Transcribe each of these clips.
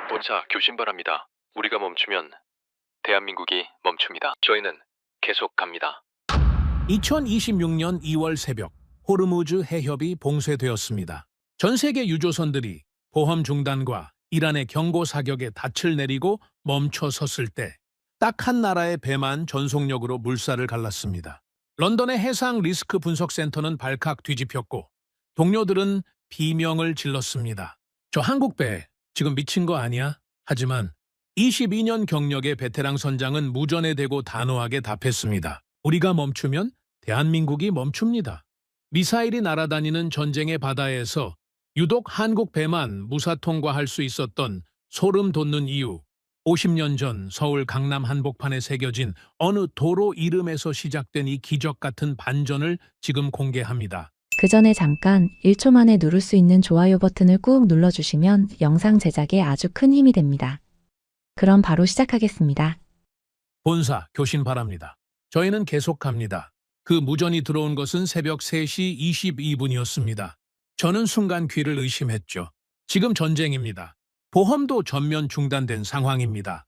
본사 교신 바랍니다. 우리가 멈추면 대한민국이 멈춥니다. 저희는 계속 갑니다. 2026년 2월 새벽 호르무즈 해협이 봉쇄되었습니다. 전 세계 유조선들이 보험 중단과 이란의 경고 사격에 닻을 내리고 멈춰 섰을 때 딱 한 나라의 배만 전속력으로 물살을 갈랐습니다. 런던의 해상 리스크 분석센터는 발칵 뒤집혔고 동료들은 비명을 질렀습니다. 저 한국 배 지금 미친 거 아니야? 하지만 22년 경력의 베테랑 선장은 무전에 대고 단호하게 답했습니다. 우리가 멈추면 대한민국이 멈춥니다. 미사일이 날아다니는 전쟁의 바다에서 유독 한국 배만 무사 통과할 수 있었던 소름 돋는 이유. 50년 전 서울 강남 한복판에 새겨진 어느 도로 이름에서 시작된 이 기적 같은 반전을 지금 공개합니다. 그 전에 잠깐 1초 만에 누를 수 있는 좋아요 버튼을 꾹 눌러주시면 영상 제작에 아주 큰 힘이 됩니다. 그럼 바로 시작하겠습니다. 본사 교신 바랍니다. 저희는 계속합니다. 그 무전이 들어온 것은 새벽 3시 22분이었습니다. 저는 순간 귀를 의심했죠. 지금 전쟁입니다. 보험도 전면 중단된 상황입니다.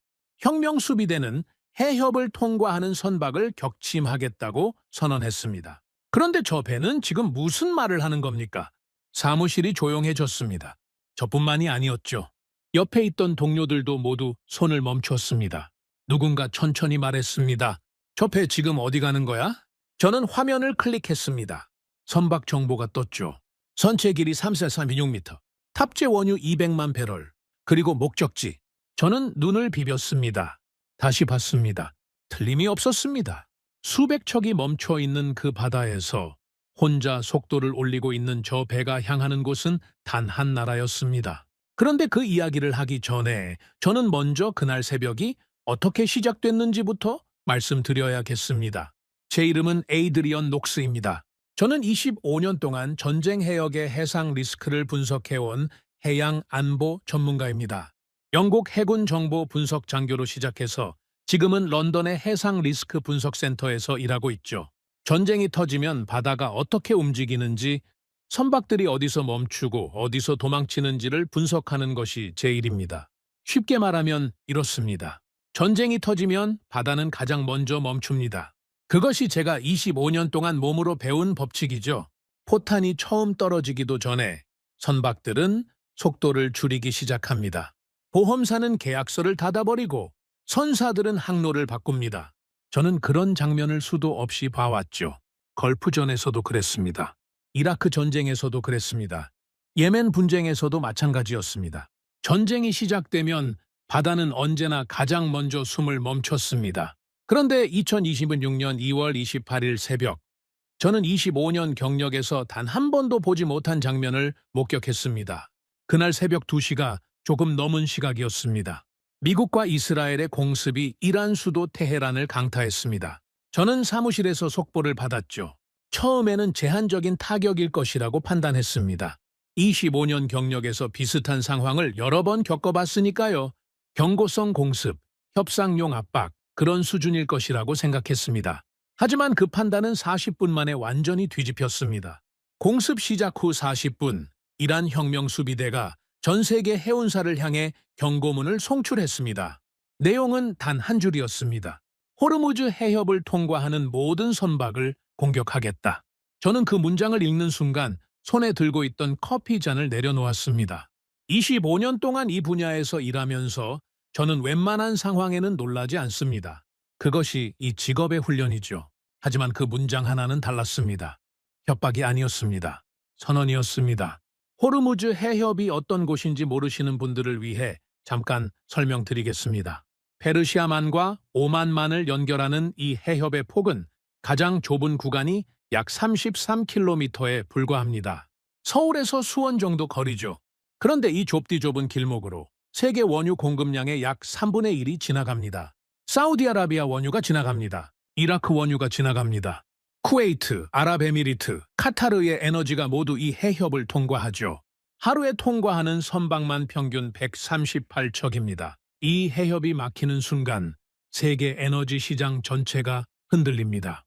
혁명수비대는 해협을 통과하는 선박을 격침하겠다고 선언했습니다. 그런데 저 배는 지금 무슨 말을 하는 겁니까? 사무실이 조용해졌습니다. 저뿐만이 아니었죠. 옆에 있던 동료들도 모두 손을 멈췄습니다. 누군가 천천히 말했습니다. 저 배 지금 어디 가는 거야? 저는 화면을 클릭했습니다. 선박 정보가 떴죠. 선체 길이 3.326m, 탑재 원유 200만 배럴, 그리고 목적지. 저는 눈을 비볐습니다. 다시 봤습니다. 틀림이 없었습니다. 수백 척이 멈춰 있는 그 바다에서 혼자 속도를 올리고 있는 저 배가 향하는 곳은 단 한 나라였습니다. 그런데 그 이야기를 하기 전에 저는 먼저 그날 새벽이 어떻게 시작됐는지부터 말씀드려야겠습니다. 제 이름은 에이드리언 녹스입니다. 저는 25년 동안 전쟁 해역의 해상 리스크를 분석해온 해양 안보 전문가입니다. 영국 해군 정보 분석 장교로 시작해서 지금은 런던의 해상 리스크 분석센터에서 일하고 있죠. 전쟁이 터지면 바다가 어떻게 움직이는지, 선박들이 어디서 멈추고 어디서 도망치는지를 분석하는 것이 제 일입니다. 쉽게 말하면 이렇습니다. 전쟁이 터지면 바다는 가장 먼저 멈춥니다. 그것이 제가 25년 동안 몸으로 배운 법칙이죠. 포탄이 처음 떨어지기도 전에 선박들은 속도를 줄이기 시작합니다. 보험사는 계약서를 닫아버리고 선사들은 항로를 바꿉니다. 저는 그런 장면을 수도 없이 봐왔죠. 걸프전에서도 그랬습니다. 이라크 전쟁에서도 그랬습니다. 예멘 분쟁에서도 마찬가지였습니다. 전쟁이 시작되면 바다는 언제나 가장 먼저 숨을 멈췄습니다. 그런데 2026년 2월 28일 새벽, 저는 25년 경력에서 단 한 번도 보지 못한 장면을 목격했습니다. 그날 새벽 2시가 조금 넘은 시각이었습니다. 미국과 이스라엘의 공습이 이란 수도 테헤란을 강타했습니다. 저는 사무실에서 속보를 받았죠. 처음에는 제한적인 타격일 것이라고 판단했습니다. 25년 경력에서 비슷한 상황을 여러 번 겪어봤으니까요. 경고성 공습, 협상용 압박, 그런 수준일 것이라고 생각했습니다. 하지만 그 판단은 40분 만에 완전히 뒤집혔습니다. 공습 시작 후 40분, 이란 혁명수비대가 전 세계 해운사를 향해 경고문을 송출했습니다. 내용은 단 한 줄이었습니다. 호르무즈 해협을 통과하는 모든 선박을 공격하겠다. 저는 그 문장을 읽는 순간 손에 들고 있던 커피잔을 내려놓았습니다. 25년 동안 이 분야에서 일하면서 저는 웬만한 상황에는 놀라지 않습니다. 그것이 이 직업의 훈련이죠. 하지만 그 문장 하나는 달랐습니다. 협박이 아니었습니다. 선언이었습니다. 호르무즈 해협이 어떤 곳인지 모르시는 분들을 위해 잠깐 설명드리겠습니다. 페르시아만과 오만만을 연결하는 이 해협의 폭은 가장 좁은 구간이 약 33km에 불과합니다. 서울에서 수원 정도 거리죠. 그런데 이 좁디 좁은 길목으로 세계 원유 공급량의 약 3분의 1이 지나갑니다. 사우디아라비아 원유가 지나갑니다. 이라크 원유가 지나갑니다. 쿠웨이트, 아랍에미리트, 카타르의 에너지가 모두 이 해협을 통과하죠. 하루에 통과하는 선박만 평균 138척입니다. 이 해협이 막히는 순간 세계 에너지 시장 전체가 흔들립니다.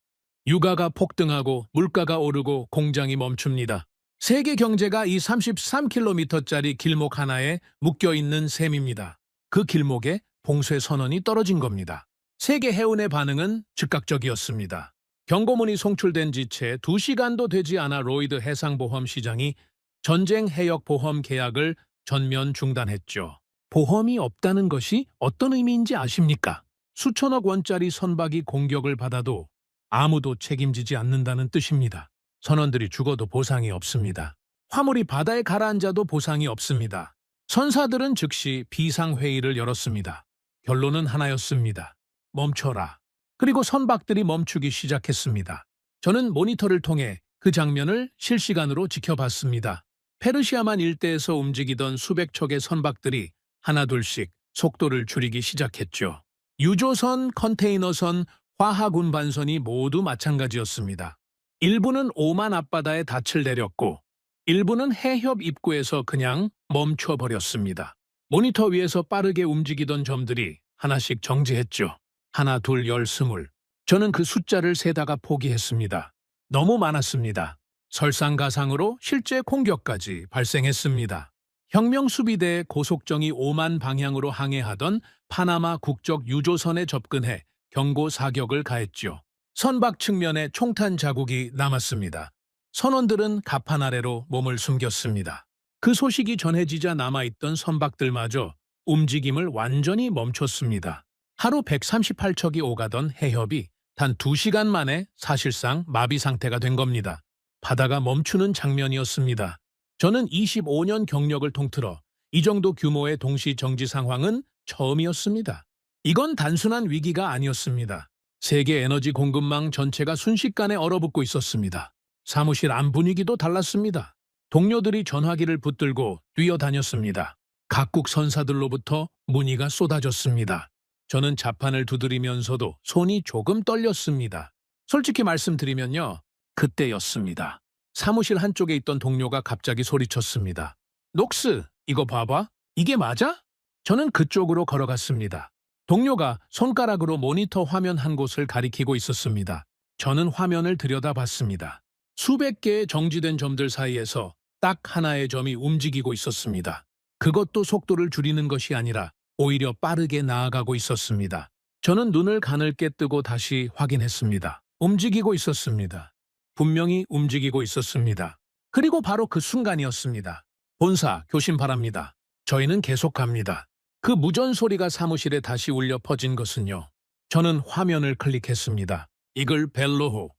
유가가 폭등하고 물가가 오르고 공장이 멈춥니다. 세계 경제가 이 33km짜리 길목 하나에 묶여있는 셈입니다. 그 길목에 봉쇄 선언이 떨어진 겁니다. 세계 해운의 반응은 즉각적이었습니다. 경고문이 송출된 지 채 2시간도 되지 않아 로이드 해상보험 시장이 전쟁 해역 보험 계약을 전면 중단했죠. 보험이 없다는 것이 어떤 의미인지 아십니까? 수천억 원짜리 선박이 공격을 받아도 아무도 책임지지 않는다는 뜻입니다. 선원들이 죽어도 보상이 없습니다. 화물이 바다에 가라앉아도 보상이 없습니다. 선사들은 즉시 비상회의를 열었습니다. 결론은 하나였습니다. 멈춰라. 그리고 선박들이 멈추기 시작했습니다. 저는 모니터를 통해 그 장면을 실시간으로 지켜봤습니다. 페르시아만 일대에서 움직이던 수백 척의 선박들이 하나둘씩 속도를 줄이기 시작했죠. 유조선, 컨테이너선, 화학 운반선이 모두 마찬가지였습니다. 일부는 오만 앞바다에 닻을 내렸고 일부는 해협 입구에서 그냥 멈춰버렸습니다. 모니터 위에서 빠르게 움직이던 점들이 하나씩 정지했죠. 하나, 둘, 열, 스물. 저는 그 숫자를 세다가 포기했습니다. 너무 많았습니다. 설상가상으로 실제 공격까지 발생했습니다. 혁명수비대의 고속정이 오만 방향으로 항해하던 파나마 국적 유조선에 접근해 경고 사격을 가했죠. 선박 측면에 총탄 자국이 남았습니다. 선원들은 갑판 아래로 몸을 숨겼습니다. 그 소식이 전해지자 남아있던 선박들마저 움직임을 완전히 멈췄습니다. 하루 138척이 오가던 해협이 단 2시간 만에 사실상 마비 상태가 된 겁니다. 바다가 멈추는 장면이었습니다. 저는 25년 경력을 통틀어 이 정도 규모의 동시 정지 상황은 처음이었습니다. 이건 단순한 위기가 아니었습니다. 세계 에너지 공급망 전체가 순식간에 얼어붙고 있었습니다. 사무실 안 분위기도 달랐습니다. 동료들이 전화기를 붙들고 뛰어다녔습니다. 각국 선사들로부터 문의가 쏟아졌습니다. 저는 자판을 두드리면서도 손이 조금 떨렸습니다. 솔직히 말씀드리면요. 그때였습니다. 사무실 한쪽에 있던 동료가 갑자기 소리쳤습니다. 녹스, 이거 봐봐. 이게 맞아? 저는 그쪽으로 걸어갔습니다. 동료가 손가락으로 모니터 화면 한 곳을 가리키고 있었습니다. 저는 화면을 들여다봤습니다. 수백 개의 정지된 점들 사이에서 딱 하나의 점이 움직이고 있었습니다. 그것도 속도를 줄이는 것이 아니라 오히려 빠르게 나아가고 있었습니다. 저는 눈을 가늘게 뜨고 다시 확인했습니다. 움직이고 있었습니다. 분명히 움직이고 있었습니다. 그리고 바로 그 순간이었습니다. 본사, 교신 바랍니다. 저희는 계속합니다. 그 무전 소리가 사무실에 다시 울려 퍼진 것은요. 저는 화면을 클릭했습니다. 이글 벨로호.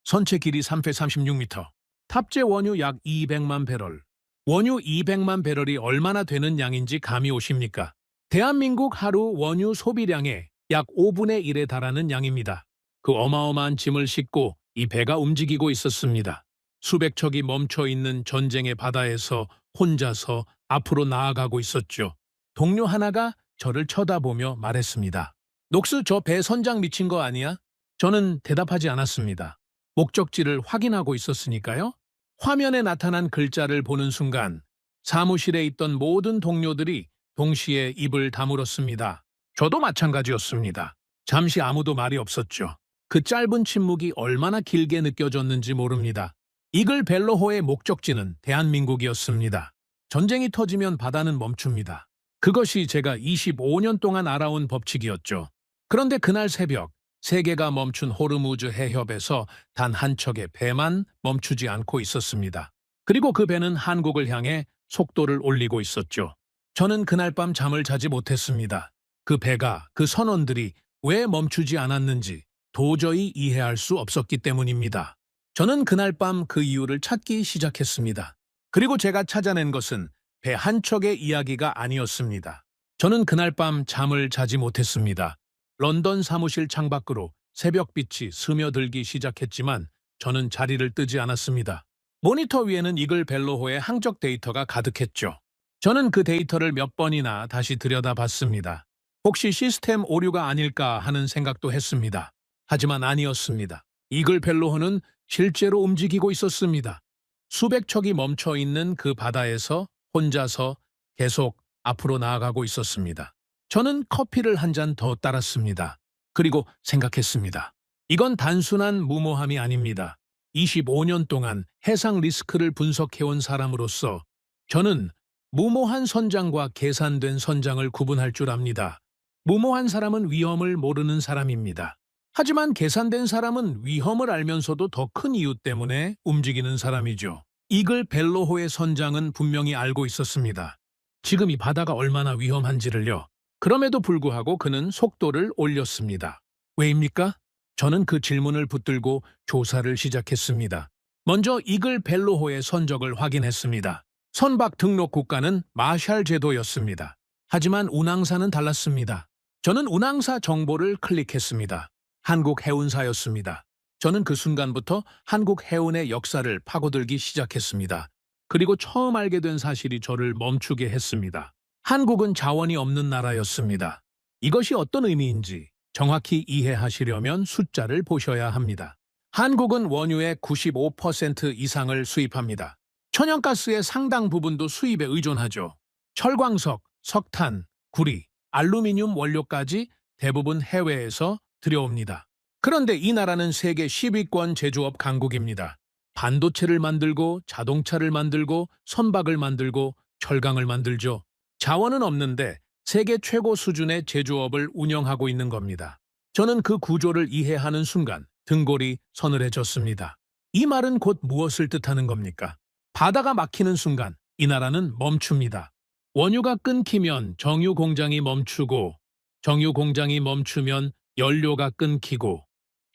선체 길이 3회 36m. 탑재 원유 약 200만 배럴. 원유 200만 배럴이 얼마나 되는 양인지 감이 오십니까? 대한민국 하루 원유 소비량의 약 5분의 1에 달하는 양입니다. 그 어마어마한 짐을 싣고 이 배가 움직이고 있었습니다. 수백 척이 멈춰있는 전쟁의 바다에서 혼자서 앞으로 나아가고 있었죠. 동료 하나가 저를 쳐다보며 말했습니다. 녹스, 저 배 선장 미친 거 아니야? 저는 대답하지 않았습니다. 목적지를 확인하고 있었으니까요. 화면에 나타난 글자를 보는 순간 사무실에 있던 모든 동료들이 동시에 입을 다물었습니다. 저도 마찬가지였습니다. 잠시 아무도 말이 없었죠. 그 짧은 침묵이 얼마나 길게 느껴졌는지 모릅니다. 이글 벨로호의 목적지는 대한민국이었습니다. 전쟁이 터지면 바다는 멈춥니다. 그것이 제가 25년 동안 알아온 법칙이었죠. 그런데 그날 새벽 세계가 멈춘 호르무즈 해협에서 단 한 척의 배만 멈추지 않고 있었습니다. 그리고 그 배는 한국을 향해 속도를 올리고 있었죠. 저는 그날 밤 잠을 자지 못했습니다. 그 배가, 그 선원들이 왜 멈추지 않았는지 도저히 이해할 수 없었기 때문입니다. 저는 그날 밤 그 이유를 찾기 시작했습니다. 그리고 제가 찾아낸 것은 배 한 척의 이야기가 아니었습니다. 저는 그날 밤 잠을 자지 못했습니다. 런던 사무실 창밖으로 새벽빛이 스며들기 시작했지만 저는 자리를 뜨지 않았습니다. 모니터 위에는 이글 벨로호의 항적 데이터가 가득했죠. 저는 그 데이터를 몇 번이나 다시 들여다봤습니다. 혹시 시스템 오류가 아닐까 하는 생각도 했습니다. 하지만 아니었습니다. 이글 벨로호는 실제로 움직이고 있었습니다. 수백 척이 멈춰있는 그 바다에서 혼자서 계속 앞으로 나아가고 있었습니다. 저는 커피를 한 잔 더 따랐습니다. 그리고 생각했습니다. 이건 단순한 무모함이 아닙니다. 25년 동안 해상 리스크를 분석해온 사람으로서 저는 무모한 선장과 계산된 선장을 구분할 줄 압니다. 무모한 사람은 위험을 모르는 사람입니다. 하지만 계산된 사람은 위험을 알면서도 더 큰 이유 때문에 움직이는 사람이죠. 이글 벨로호의 선장은 분명히 알고 있었습니다. 지금 이 바다가 얼마나 위험한지를요. 그럼에도 불구하고 그는 속도를 올렸습니다. 왜입니까? 저는 그 질문을 붙들고 조사를 시작했습니다. 먼저 이글 벨로호의 선적을 확인했습니다. 선박 등록 국가는 마샬 제도였습니다. 하지만 운항사는 달랐습니다. 저는 운항사 정보를 클릭했습니다. 한국 해운사였습니다. 저는 그 순간부터 한국 해운의 역사를 파고들기 시작했습니다. 그리고 처음 알게 된 사실이 저를 멈추게 했습니다. 한국은 자원이 없는 나라였습니다. 이것이 어떤 의미인지 정확히 이해하시려면 숫자를 보셔야 합니다. 한국은 원유의 95% 이상을 수입합니다. 천연가스의 상당 부분도 수입에 의존하죠. 철광석, 석탄, 구리, 알루미늄 원료까지 대부분 해외에서 들여옵니다. 그런데 이 나라는 세계 10위권 제조업 강국입니다. 반도체를 만들고 자동차를 만들고 선박을 만들고 철강을 만들죠. 자원은 없는데 세계 최고 수준의 제조업을 운영하고 있는 겁니다. 저는 그 구조를 이해하는 순간 등골이 서늘해졌습니다. 이 말은 곧 무엇을 뜻하는 겁니까? 바다가 막히는 순간 이 나라는 멈춥니다. 원유가 끊기면 정유 공장이 멈추고 정유 공장이 멈추면 연료가 끊기고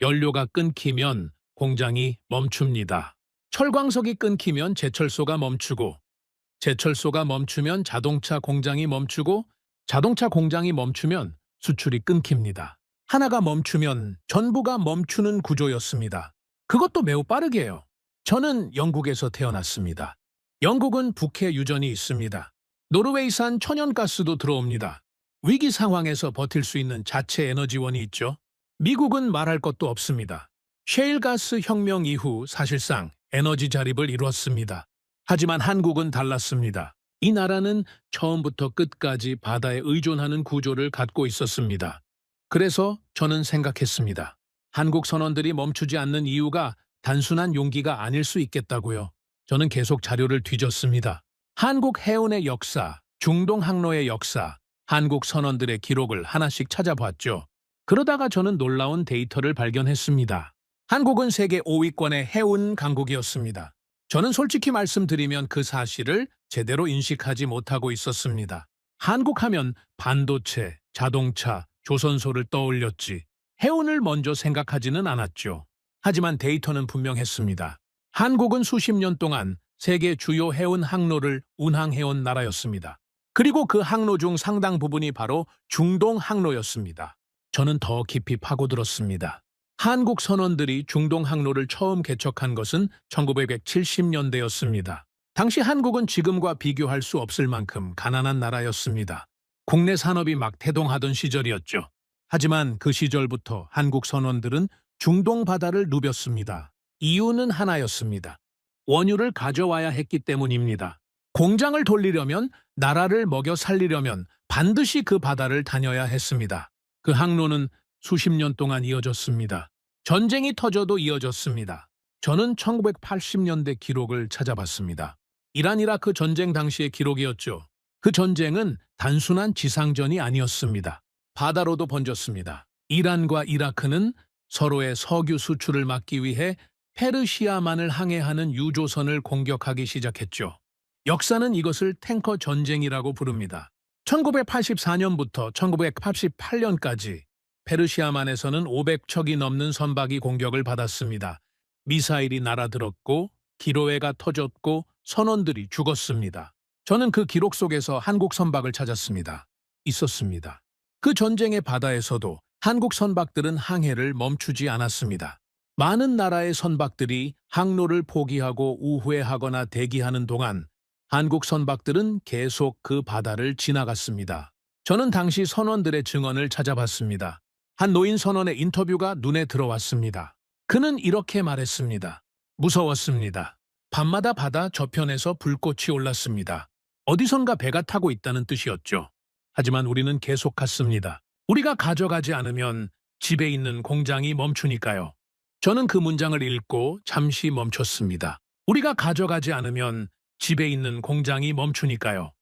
연료가 끊기면 공장이 멈춥니다. 철광석이 끊기면 제철소가 멈추고 제철소가 멈추면 자동차 공장이 멈추고 자동차 공장이 멈추면 수출이 끊깁니다. 하나가 멈추면 전부가 멈추는 구조였습니다. 그것도 매우 빠르게요. 저는 영국에서 태어났습니다. 영국은 북해 유전이 있습니다. 노르웨이산 천연가스도 들어옵니다. 위기 상황에서 버틸 수 있는 자체 에너지원이 있죠. 미국은 말할 것도 없습니다. 셰일가스 혁명 이후 사실상 에너지 자립을 이뤘습니다. 하지만 한국은 달랐습니다. 이 나라는 처음부터 끝까지 바다에 의존하는 구조를 갖고 있었습니다. 그래서 저는 생각했습니다. 한국 선원들이 멈추지 않는 이유가 단순한 용기가 아닐 수 있겠다고요. 저는 계속 자료를 뒤졌습니다. 한국 해운의 역사, 중동 항로의 역사, 한국 선원들의 기록을 하나씩 찾아봤죠. 그러다가 저는 놀라운 데이터를 발견했습니다. 한국은 세계 5위권의 해운 강국이었습니다. 저는 솔직히 말씀드리면 그 사실을 제대로 인식하지 못하고 있었습니다. 한국 하면 반도체, 자동차, 조선소를 떠올렸지 해운을 먼저 생각하지는 않았죠. 하지만 데이터는 분명했습니다. 한국은 수십 년 동안 세계 주요 해운 항로를 운항해온 나라였습니다. 그리고 그 항로 중 상당 부분이 바로 중동 항로였습니다. 저는 더 깊이 파고들었습니다. 한국 선원들이 중동 항로를 처음 개척한 것은 1970년대였습니다. 당시 한국은 지금과 비교할 수 없을 만큼 가난한 나라였습니다. 국내 산업이 막 태동하던 시절이었죠. 하지만 그 시절부터 한국 선원들은 중동 바다를 누볐습니다. 이유는 하나였습니다. 원유를 가져와야 했기 때문입니다. 공장을 돌리려면, 나라를 먹여 살리려면 반드시 그 바다를 다녀야 했습니다. 그 항로는 수십 년 동안 이어졌습니다. 전쟁이 터져도 이어졌습니다. 저는 1980년대 기록을 찾아봤습니다. 이란 이라크 전쟁 당시의 기록이었죠. 그 전쟁은 단순한 지상전이 아니었습니다. 바다로도 번졌습니다. 이란과 이라크는 서로의 석유 수출을 막기 위해 페르시아만을 항해하는 유조선을 공격하기 시작했죠. 역사는 이것을 탱커 전쟁이라고 부릅니다. 1984년부터 1988년까지 페르시아만에서는 500척이 넘는 선박이 공격을 받았습니다. 미사일이 날아들었고 기로회가 터졌고 선원들이 죽었습니다. 저는 그 기록 속에서 한국 선박을 찾았습니다. 있었습니다. 그 전쟁의 바다에서도 한국 선박들은 항해를 멈추지 않았습니다. 많은 나라의 선박들이 항로를 포기하고 우회하거나 대기하는 동안 한국 선박들은 계속 그 바다를 지나갔습니다. 저는 당시 선원들의 증언을 찾아봤습니다. 한 노인 선원의 인터뷰가 눈에 들어왔습니다. 그는 이렇게 말했습니다. 무서웠습니다. 밤마다 바다 저편에서 불꽃이 올랐습니다. 어디선가 배가 타고 있다는 뜻이었죠. 하지만 우리는 계속 갔습니다. 우리가 가져가지 않으면 집에 있는 공장이 멈추니까요. 저는 그 문장을 읽고 잠시 멈췄습니다. 우리가 가져가지 않으면 집에 있는 공장이 멈추니까요.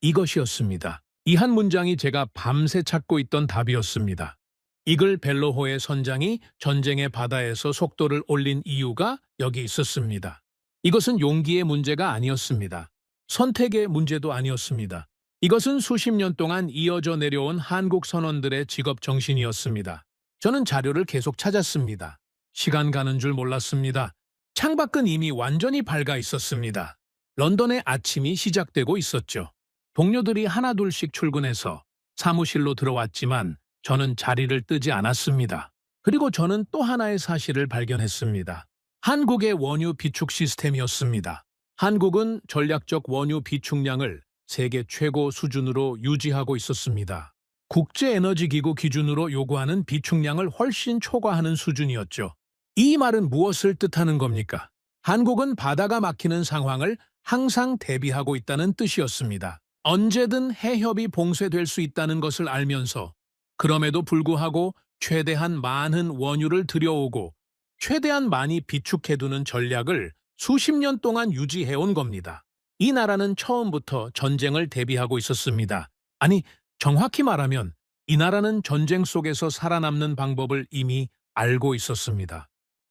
이것이었습니다. 이 한 문장이 제가 밤새 찾고 있던 답이었습니다. 이글 벨로호의 선장이 전쟁의 바다에서 속도를 올린 이유가 여기 있었습니다. 이것은 용기의 문제가 아니었습니다. 선택의 문제도 아니었습니다. 이것은 수십 년 동안 이어져 내려온 한국 선원들의 직업 정신이었습니다. 저는 자료를 계속 찾았습니다. 시간 가는 줄 몰랐습니다. 창밖은 이미 완전히 밝아 있었습니다. 런던의 아침이 시작되고 있었죠. 동료들이 하나둘씩 출근해서 사무실로 들어왔지만 저는 자리를 뜨지 않았습니다. 그리고 저는 또 하나의 사실을 발견했습니다. 한국의 원유 비축 시스템이었습니다. 한국은 전략적 원유 비축량을 세계 최고 수준으로 유지하고 있었습니다. 국제에너지기구 기준으로 요구하는 비축량을 훨씬 초과하는 수준이었죠. 이 말은 무엇을 뜻하는 겁니까? 한국은 바다가 막히는 상황을 항상 대비하고 있다는 뜻이었습니다. 언제든 해협이 봉쇄될 수 있다는 것을 알면서 그럼에도 불구하고 최대한 많은 원유를 들여오고 최대한 많이 비축해두는 전략을 수십 년 동안 유지해온 겁니다. 이 나라는 처음부터 전쟁을 대비하고 있었습니다. 아니, 정확히 말하면 이 나라는 전쟁 속에서 살아남는 방법을 이미 알고 있었습니다.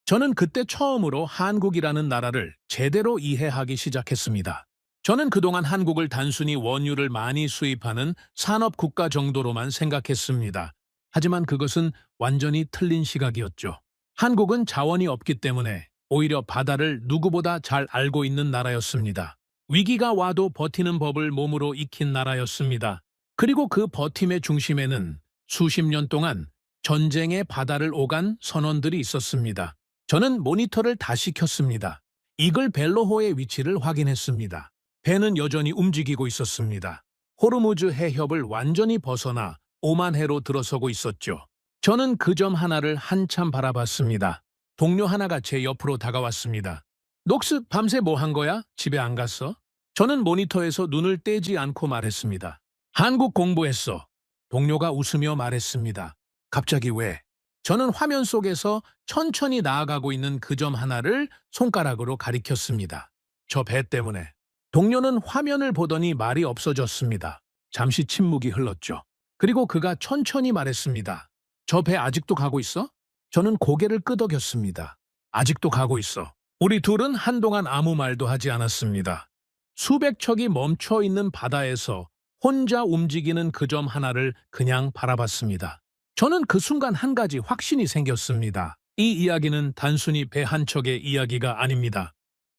저는 그때 처음으로 한국이라는 나라를 제대로 이해하기 시작했습니다. 저는 그동안 한국을 단순히 원유를 많이 수입하는 산업국가 정도로만 생각했습니다. 하지만 그것은 완전히 틀린 시각이었죠. 한국은 자원이 없기 때문에 오히려 바다를 누구보다 잘 알고 있는 나라였습니다. 위기가 와도 버티는 법을 몸으로 익힌 나라였습니다. 그리고 그 버팀의 중심에는 수십 년 동안 전쟁의 바다를 오간 선원들이 있었습니다. 저는 모니터를 다시 켰습니다. 이글 벨로호의 위치를 확인했습니다. 배는 여전히 움직이고 있었습니다. 호르무즈 해협을 완전히 벗어나 오만해로 들어서고 있었죠. 저는 그 점 하나를 한참 바라봤습니다. 동료 하나가 제 옆으로 다가왔습니다. 녹스, 밤새 뭐 한 거야? 집에 안 갔어? 저는 모니터에서 눈을 떼지 않고 말했습니다. 한국 공부했어. 동료가 웃으며 말했습니다. 갑자기 왜? 저는 화면 속에서 천천히 나아가고 있는 그 점 하나를 손가락으로 가리켰습니다. 저 배 때문에. 동료는 화면을 보더니 말이 없어졌습니다. 잠시 침묵이 흘렀죠. 그리고 그가 천천히 말했습니다. 저 배 아직도 가고 있어? 저는 고개를 끄덕였습니다. 아직도 가고 있어. 우리 둘은 한동안 아무 말도 하지 않았습니다. 수백 척이 멈춰 있는 바다에서 혼자 움직이는 그 점 하나를 그냥 바라봤습니다. 저는 그 순간 한 가지 확신이 생겼습니다. 이 이야기는 단순히 배 한 척의 이야기가 아닙니다.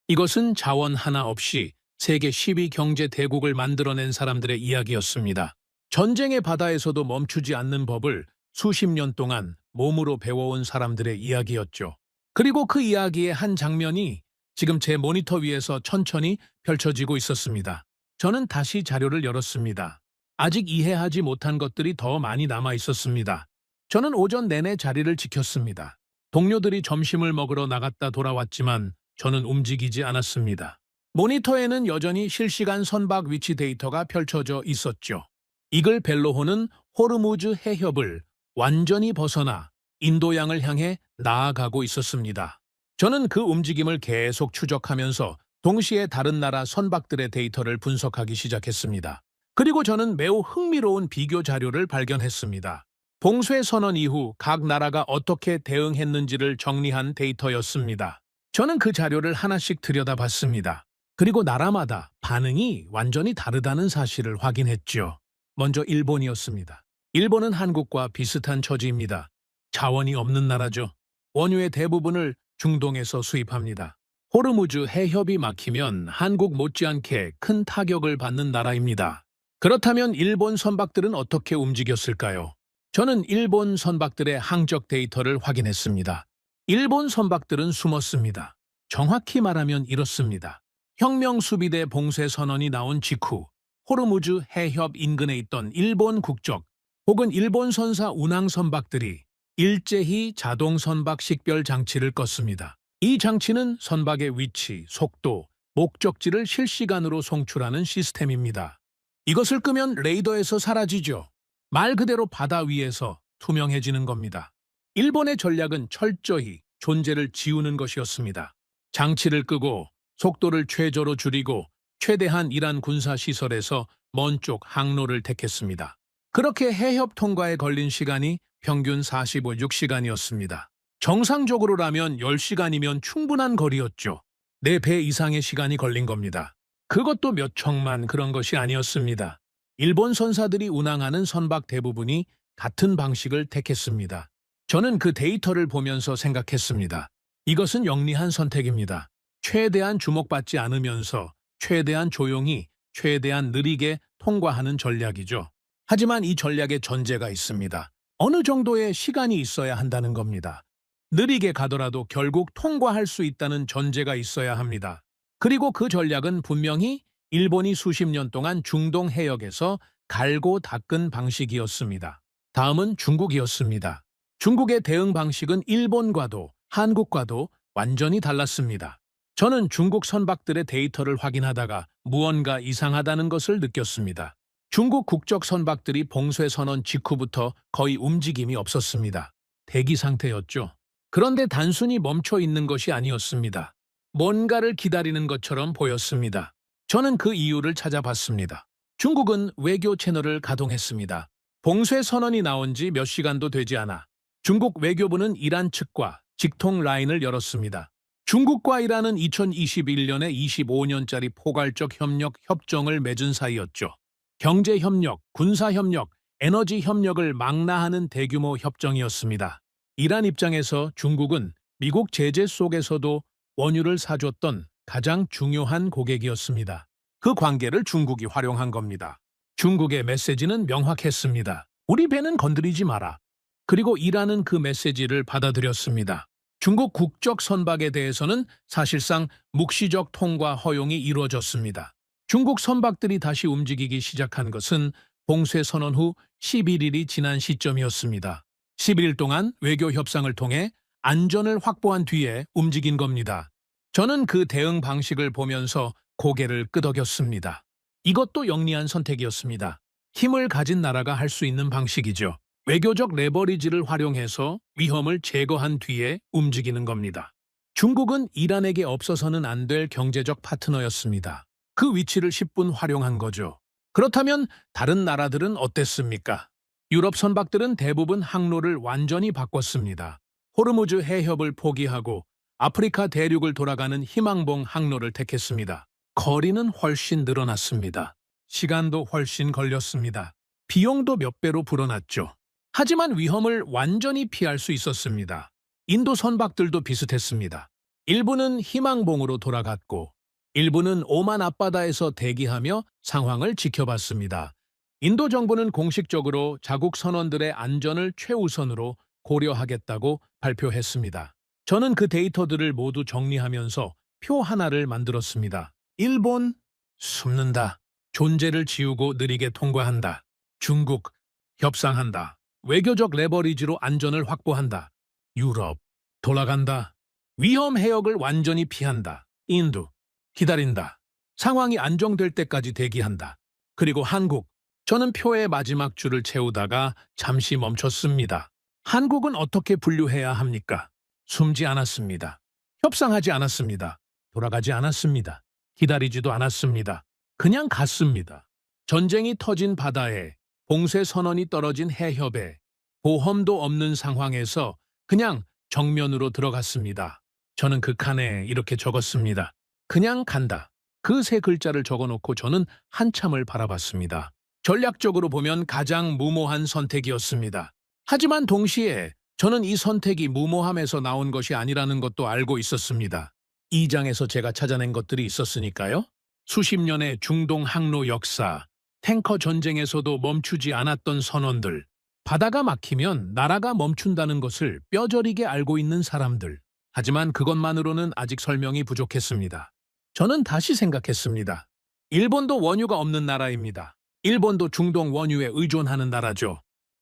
이것은 자원 하나 없이 세계 10위 경제 대국을 만들어낸 사람들의 이야기였습니다. 전쟁의 바다에서도 멈추지 않는 법을 수십 년 동안 몸으로 배워온 사람들의 이야기였죠. 그리고 그 이야기의 한 장면이 지금 제 모니터 위에서 천천히 펼쳐지고 있었습니다. 저는 다시 자료를 열었습니다. 아직 이해하지 못한 것들이 더 많이 남아 있었습니다. 저는 오전 내내 자리를 지켰습니다. 동료들이 점심을 먹으러 나갔다 돌아왔지만 저는 움직이지 않았습니다. 모니터에는 여전히 실시간 선박 위치 데이터가 펼쳐져 있었죠. 이글 벨로호는 호르무즈 해협을 완전히 벗어나 인도양을 향해 나아가고 있었습니다. 저는 그 움직임을 계속 추적하면서 동시에 다른 나라 선박들의 데이터를 분석하기 시작했습니다. 그리고 저는 매우 흥미로운 비교 자료를 발견했습니다. 봉쇄 선언 이후 각 나라가 어떻게 대응했는지를 정리한 데이터였습니다. 저는 그 자료를 하나씩 들여다봤습니다. 그리고 나라마다 반응이 완전히 다르다는 사실을 확인했죠. 먼저 일본이었습니다. 일본은 한국과 비슷한 처지입니다. 자원이 없는 나라죠. 원유의 대부분을 중동에서 수입합니다. 호르무즈 해협이 막히면 한국 못지않게 큰 타격을 받는 나라입니다. 그렇다면 일본 선박들은 어떻게 움직였을까요? 저는 일본 선박들의 항적 데이터를 확인했습니다. 일본 선박들은 숨었습니다. 정확히 말하면 이렇습니다. 혁명수비대 봉쇄 선언이 나온 직후 호르무즈 해협 인근에 있던 일본 국적 혹은 일본 선사 운항 선박들이 일제히 자동 선박 식별 장치를 껐습니다. 이 장치는 선박의 위치, 속도, 목적지를 실시간으로 송출하는 시스템입니다. 이것을 끄면 레이더에서 사라지죠. 말 그대로 바다 위에서 투명해지는 겁니다. 일본의 전략은 철저히 존재를 지우는 것이었습니다. 장치를 끄고 속도를 최저로 줄이고 최대한 이란 군사시설에서 먼 쪽 항로를 택했습니다. 그렇게 해협 통과에 걸린 시간이 평균 46시간이었습니다. 정상적으로라면 10시간이면 충분한 거리였죠. 4배 이상의 시간이 걸린 겁니다. 그것도 몇 척만 그런 것이 아니었습니다. 일본 선사들이 운항하는 선박 대부분이 같은 방식을 택했습니다. 저는 그 데이터를 보면서 생각했습니다. 이것은 영리한 선택입니다. 최대한 주목받지 않으면서 최대한 조용히, 최대한 느리게 통과하는 전략이죠. 하지만 이 전략에 전제가 있습니다. 어느 정도의 시간이 있어야 한다는 겁니다. 느리게 가더라도 결국 통과할 수 있다는 전제가 있어야 합니다. 그리고 그 전략은 분명히 일본이 수십 년 동안 중동 해역에서 갈고 닦은 방식이었습니다. 다음은 중국이었습니다. 중국의 대응 방식은 일본과도 한국과도 완전히 달랐습니다. 저는 중국 선박들의 데이터를 확인하다가 무언가 이상하다는 것을 느꼈습니다. 중국 국적 선박들이 봉쇄 선언 직후부터 거의 움직임이 없었습니다. 대기 상태였죠. 그런데 단순히 멈춰 있는 것이 아니었습니다. 뭔가를 기다리는 것처럼 보였습니다. 저는 그 이유를 찾아봤습니다. 중국은 외교 채널을 가동했습니다. 봉쇄 선언이 나온 지 몇 시간도 되지 않아 중국 외교부는 이란 측과 직통 라인을 열었습니다. 중국과 이란은 2021년에 25년짜리 포괄적 협력 협정을 맺은 사이였죠. 경제협력, 군사협력, 에너지협력을 망라하는 대규모 협정이었습니다. 이란 입장에서 중국은 미국 제재 속에서도 원유를 사줬던 가장 중요한 고객이었습니다. 그 관계를 중국이 활용한 겁니다. 중국의 메시지는 명확했습니다. 우리 배는 건드리지 마라. 그리고 이란은 그 메시지를 받아들였습니다. 중국 국적 선박에 대해서는 사실상 묵시적 통과 허용이 이루어졌습니다. 중국 선박들이 다시 움직이기 시작한 것은 봉쇄 선언 후 11일이 지난 시점이었습니다. 11일 동안 외교 협상을 통해 안전을 확보한 뒤에 움직인 겁니다. 저는 그 대응 방식을 보면서 고개를 끄덕였습니다. 이것도 영리한 선택이었습니다. 힘을 가진 나라가 할 수 있는 방식이죠. 외교적 레버리지를 활용해서 위험을 제거한 뒤에 움직이는 겁니다. 중국은 이란에게 없어서는 안 될 경제적 파트너였습니다. 그 위치를 10분 활용한 거죠. 그렇다면 다른 나라들은 어땠습니까? 유럽 선박들은 대부분 항로를 완전히 바꿨습니다. 호르무즈 해협을 포기하고 아프리카 대륙을 돌아가는 희망봉 항로를 택했습니다. 거리는 훨씬 늘어났습니다. 시간도 훨씬 걸렸습니다. 비용도 몇 배로 불어났죠. 하지만 위험을 완전히 피할 수 있었습니다. 인도 선박들도 비슷했습니다. 일부는 희망봉으로 돌아갔고 일부는 오만 앞바다에서 대기하며 상황을 지켜봤습니다. 인도 정부는 공식적으로 자국 선원들의 안전을 최우선으로 고려하겠다고 발표했습니다. 저는 그 데이터들을 모두 정리하면서 표 하나를 만들었습니다. 일본, 숨는다. 존재를 지우고 느리게 통과한다. 중국, 협상한다. 외교적 레버리지로 안전을 확보한다. 유럽, 돌아간다. 위험 해역을 완전히 피한다. 인도, 기다린다. 상황이 안정될 때까지 대기한다. 그리고 한국, 저는 표의 마지막 줄을 채우다가 잠시 멈췄습니다. 한국은 어떻게 분류해야 합니까? 숨지 않았습니다. 협상하지 않았습니다. 돌아가지 않았습니다. 기다리지도 않았습니다. 그냥 갔습니다. 전쟁이 터진 바다에, 봉쇄 선언이 떨어진 해협에, 보험도 없는 상황에서 그냥 정면으로 들어갔습니다. 저는 그 칸에 이렇게 적었습니다. 그냥 간다. 그 세 글자를 적어놓고 저는 한참을 바라봤습니다. 전략적으로 보면 가장 무모한 선택이었습니다. 하지만 동시에 저는 이 선택이 무모함에서 나온 것이 아니라는 것도 알고 있었습니다. 이 장에서 제가 찾아낸 것들이 있었으니까요. 수십 년의 중동 항로 역사, 탱커 전쟁에서도 멈추지 않았던 선원들, 바다가 막히면 나라가 멈춘다는 것을 뼈저리게 알고 있는 사람들. 하지만 그것만으로는 아직 설명이 부족했습니다. 저는 다시 생각했습니다. 일본도 원유가 없는 나라입니다. 일본도 중동 원유에 의존하는 나라죠.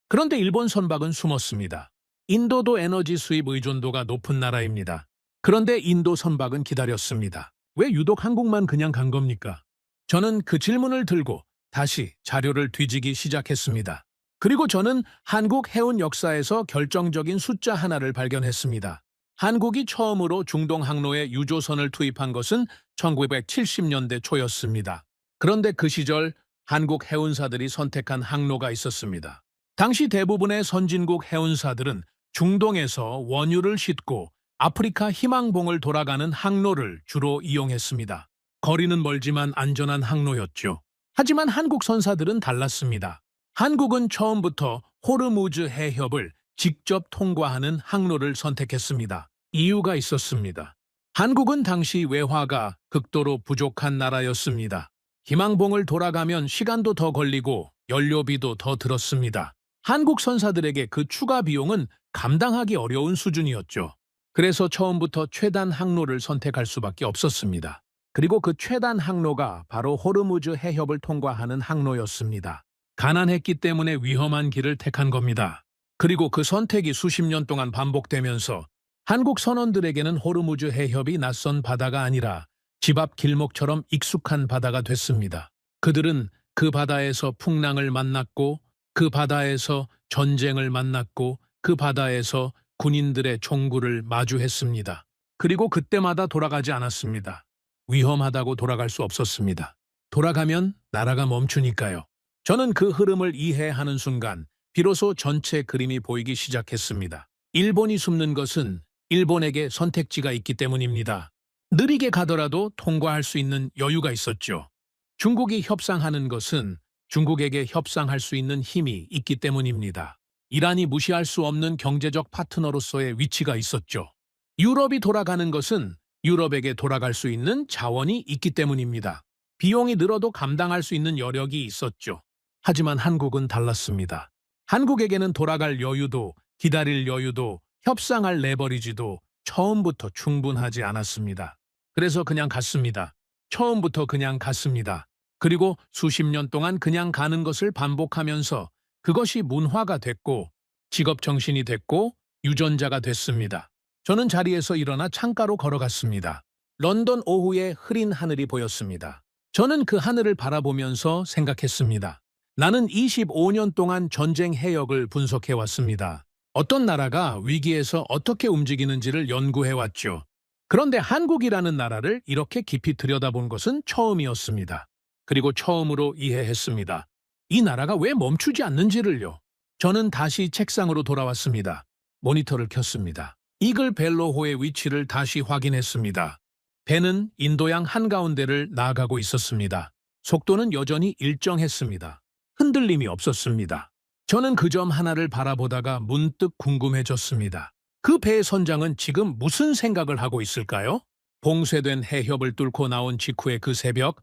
그런데 일본 선박은 숨었습니다. 인도도 에너지 수입 의존도가 높은 나라입니다. 그런데 인도 선박은 기다렸습니다. 왜 유독 한국만 그냥 간 겁니까? 저는 그 질문을 들고 다시 자료를 뒤지기 시작했습니다. 그리고 저는 한국 해운 역사에서 결정적인 숫자 하나를 발견했습니다. 한국이 처음으로 중동 항로에 유조선을 투입한 것은 1970년대 초였습니다. 그런데 그 시절 한국 해운사들이 선택한 항로가 있었습니다. 당시 대부분의 선진국 해운사들은 중동에서 원유를 싣고 아프리카 희망봉을 돌아가는 항로를 주로 이용했습니다. 거리는 멀지만 안전한 항로였죠. 하지만 한국 선사들은 달랐습니다. 한국은 처음부터 호르무즈 해협을 직접 통과하는 항로를 선택했습니다. 이유가 있었습니다. 한국은 당시 외화가 극도로 부족한 나라였습니다. 희망봉을 돌아가면 시간도 더 걸리고 연료비도 더 들었습니다. 한국 선사들에게 그 추가 비용은 감당하기 어려운 수준이었죠. 그래서 처음부터 최단 항로를 선택할 수밖에 없었습니다. 그리고 그 최단 항로가 바로 호르무즈 해협을 통과하는 항로였습니다. 가난했기 때문에 위험한 길을 택한 겁니다. 그리고 그 선택이 수십 년 동안 반복되면서 한국 선원들에게는 호르무즈 해협이 낯선 바다가 아니라 집 앞 길목처럼 익숙한 바다가 됐습니다. 그들은 그 바다에서 풍랑을 만났고 그 바다에서 전쟁을 만났고 그 바다에서 군인들의 총구를 마주했습니다. 그리고 그때마다 돌아가지 않았습니다. 위험하다고 돌아갈 수 없었습니다. 돌아가면 나라가 멈추니까요. 저는 그 흐름을 이해하는 순간 비로소 전체 그림이 보이기 시작했습니다. 일본이 숨는 것은 일본에게 선택지가 있기 때문입니다. 느리게 가더라도 통과할 수 있는 여유가 있었죠. 중국이 협상하는 것은 중국에게 협상할 수 있는 힘이 있기 때문입니다. 이란이 무시할 수 없는 경제적 파트너로서의 위치가 있었죠. 유럽이 돌아가는 것은 유럽에게 돌아갈 수 있는 자원이 있기 때문입니다. 비용이 늘어도 감당할 수 있는 여력이 있었죠. 하지만 한국은 달랐습니다. 한국에게는 돌아갈 여유도, 기다릴 여유도, 협상할 레버리지도 처음부터 충분하지 않았습니다. 그래서 그냥 갔습니다. 처음부터 그냥 갔습니다. 그리고 수십 년 동안 그냥 가는 것을 반복하면서 그것이 문화가 됐고 직업 정신이 됐고 유전자가 됐습니다. 저는 자리에서 일어나 창가로 걸어갔습니다. 런던 오후에 흐린 하늘이 보였습니다. 저는 그 하늘을 바라보면서 생각했습니다. 나는 25년 동안 전쟁 해역을 분석해왔습니다. 어떤 나라가 위기에서 어떻게 움직이는지를 연구해왔죠. 그런데 한국이라는 나라를 이렇게 깊이 들여다본 것은 처음이었습니다. 그리고 처음으로 이해했습니다. 이 나라가 왜 멈추지 않는지를요. 저는 다시 책상으로 돌아왔습니다. 모니터를 켰습니다. 이글 벨로호의 위치를 다시 확인했습니다. 배는 인도양 한가운데를 나아가고 있었습니다. 속도는 여전히 일정했습니다. 흔들림이 없었습니다. 저는 그 점 하나를 바라보다가 문득 궁금해졌습니다. 그 배의 선장은 지금 무슨 생각을 하고 있을까요? 봉쇄된 해협을 뚫고 나온 직후의 그 새벽,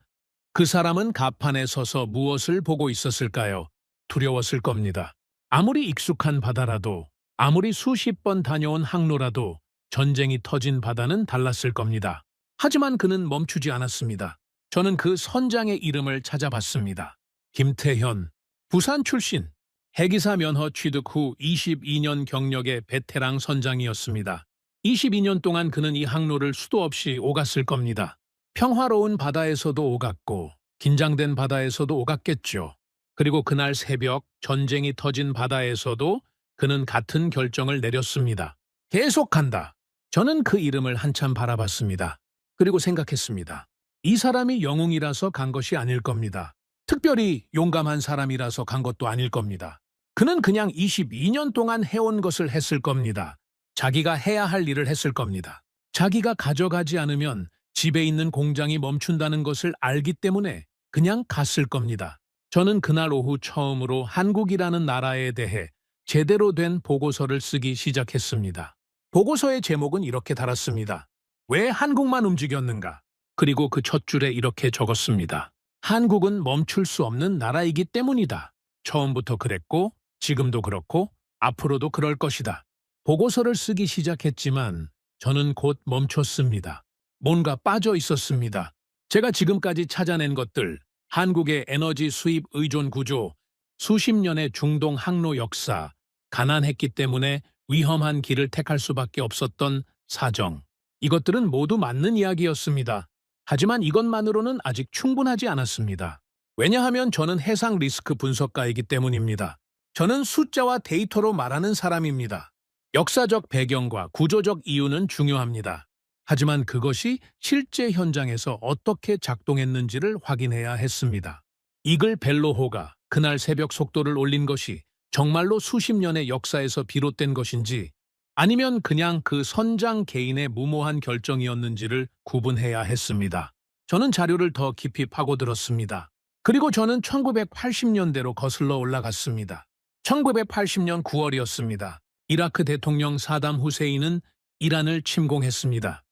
그 사람은 갑판에 서서 무엇을 보고 있었을까요? 두려웠을 겁니다. 아무리 익숙한 바다라도, 아무리 수십 번 다녀온 항로라도 전쟁이 터진 바다는 달랐을 겁니다. 하지만 그는 멈추지 않았습니다. 저는 그 선장의 이름을 찾아봤습니다. 김태현, 부산 출신, 해기사 면허 취득 후 22년 경력의 베테랑 선장이었습니다. 22년 동안 그는 이 항로를 수도 없이 오갔을 겁니다. 평화로운 바다에서도 오갔고 긴장된 바다에서도 오갔겠죠. 그리고 그날 새벽 전쟁이 터진 바다에서도 그는 같은 결정을 내렸습니다. 계속간다. 저는 그 이름을 한참 바라봤습니다. 그리고 생각했습니다. 이 사람이 영웅이라서 간 것이 아닐 겁니다. 특별히 용감한 사람이라서 간 것도 아닐 겁니다. 그는 그냥 22년 동안 해온 것을 했을 겁니다. 자기가 해야 할 일을 했을 겁니다. 자기가 가져가지 않으면 집에 있는 공장이 멈춘다는 것을 알기 때문에 그냥 갔을 겁니다. 저는 그날 오후 처음으로 한국이라는 나라에 대해 제대로 된 보고서를 쓰기 시작했습니다. 보고서의 제목은 이렇게 달았습니다. 왜 한국만 움직였는가? 그리고 그 첫 줄에 이렇게 적었습니다. 한국은 멈출 수 없는 나라이기 때문이다. 처음부터 그랬고 지금도 그렇고 앞으로도 그럴 것이다. 보고서를 쓰기 시작했지만 저는 곧 멈췄습니다. 뭔가 빠져 있었습니다. 제가 지금까지 찾아낸 것들, 한국의 에너지 수입 의존 구조, 수십 년의 중동 항로 역사, 가난했기 때문에 위험한 길을 택할 수밖에 없었던 사정. 이것들은 모두 맞는 이야기였습니다. 하지만 이것만으로는 아직 충분하지 않았습니다. 왜냐하면 저는 해상 리스크 분석가이기 때문입니다. 저는 숫자와 데이터로 말하는 사람입니다. 역사적 배경과 구조적 이유는 중요합니다. 하지만 그것이 실제 현장에서 어떻게 작동했는지를 확인해야 했습니다. 이글 벨로호가 그날 새벽 속도를 올린 것이 정말로 수십 년의 역사에서 비롯된 것인지 아니면 그냥 그 선장 개인의 무모한 결정이었는지를 구분해야 했습니다. 저는 자료를 더 깊이 파고들었습니다. 그리고 저는 1980년대로 거슬러 올라갔습니다. 1980년 9월이었습니다. 이라크 대통령 사담 후세인은 이란을 침공했습니다.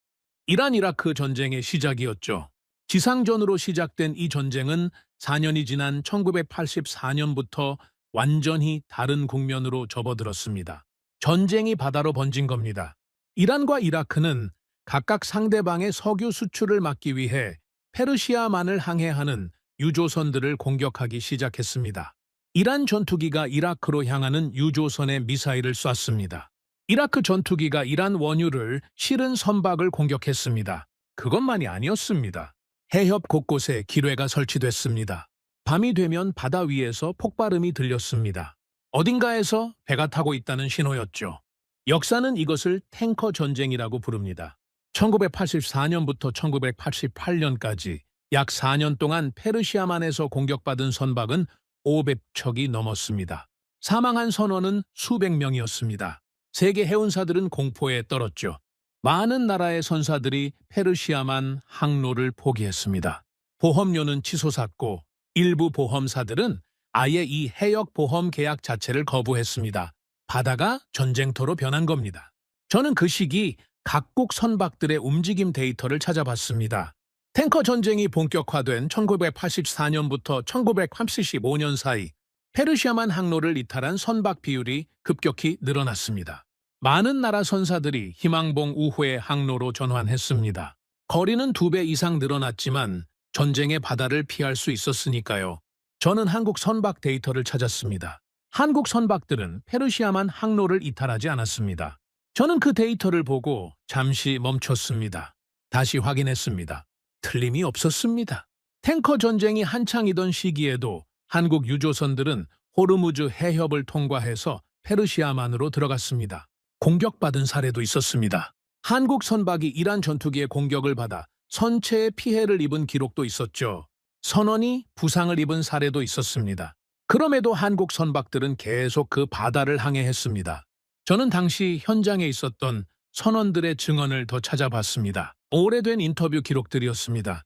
이란-이라크 전쟁의 시작이었죠. 지상전으로 시작된 이 전쟁은 4년이 지난 1984년부터 완전히 다른 국면으로 접어들었습니다. 전쟁이 바다로 번진 겁니다. 이란과 이라크는 각각 상대방의 석유 수출을 막기 위해 페르시아만을 항해하는 유조선들을 공격하기 시작했습니다. 이란 전투기가 이라크로 향하는 유조선에 미사일을 쐈습니다. 이라크 전투기가 이란 원유를 실은 선박을 공격했습니다. 그것만이 아니었습니다. 해협 곳곳에 기뢰가 설치됐습니다. 밤이 되면 바다 위에서 폭발음이 들렸습니다. 어딘가에서 배가 타고 있다는 신호였죠. 역사는 이것을 탱커 전쟁이라고 부릅니다. 1984년부터 1988년까지 약 4년 동안 페르시아만에서 공격받은 선박은 500척이 넘었습니다. 사망한 선원은 수백 명이었습니다. 세계 해운사들은 공포에 떨었죠. 많은 나라의 선사들이 페르시아만 항로를 포기했습니다. 보험료는 치솟았고 일부 보험사들은 아예 이 해역 보험 계약 자체를 거부했습니다. 바다가 전쟁터로 변한 겁니다. 저는 그 시기 각국 선박들의 움직임 데이터를 찾아봤습니다. 탱커 전쟁이 본격화된 1984년부터 1985년 사이 페르시아만 항로를 이탈한 선박 비율이 급격히 늘어났습니다. 많은 나라 선사들이 희망봉 우호의 항로로 전환했습니다. 거리는 2배 이상 늘어났지만 전쟁의 바다를 피할 수 있었으니까요. 저는 한국 선박 데이터를 찾았습니다. 한국 선박들은 페르시아만 항로를 이탈하지 않았습니다. 저는 그 데이터를 보고 잠시 멈췄습니다. 다시 확인했습니다. 틀림이 없었습니다. 탱커 전쟁이 한창이던 시기에도 한국 유조선들은 호르무즈 해협을 통과해서 페르시아만으로 들어갔습니다. 공격받은 사례도 있었습니다. 한국 선박이 이란 전투기의 공격을 받아 선체에 피해를 입은 기록도 있었죠. 선원이 부상을 입은 사례도 있었습니다. 그럼에도 한국 선박들은 계속 그 바다를 항해했습니다. 저는 당시 현장에 있었던 선원들의 증언을 더 찾아봤습니다. 오래된 인터뷰 기록들이었습니다.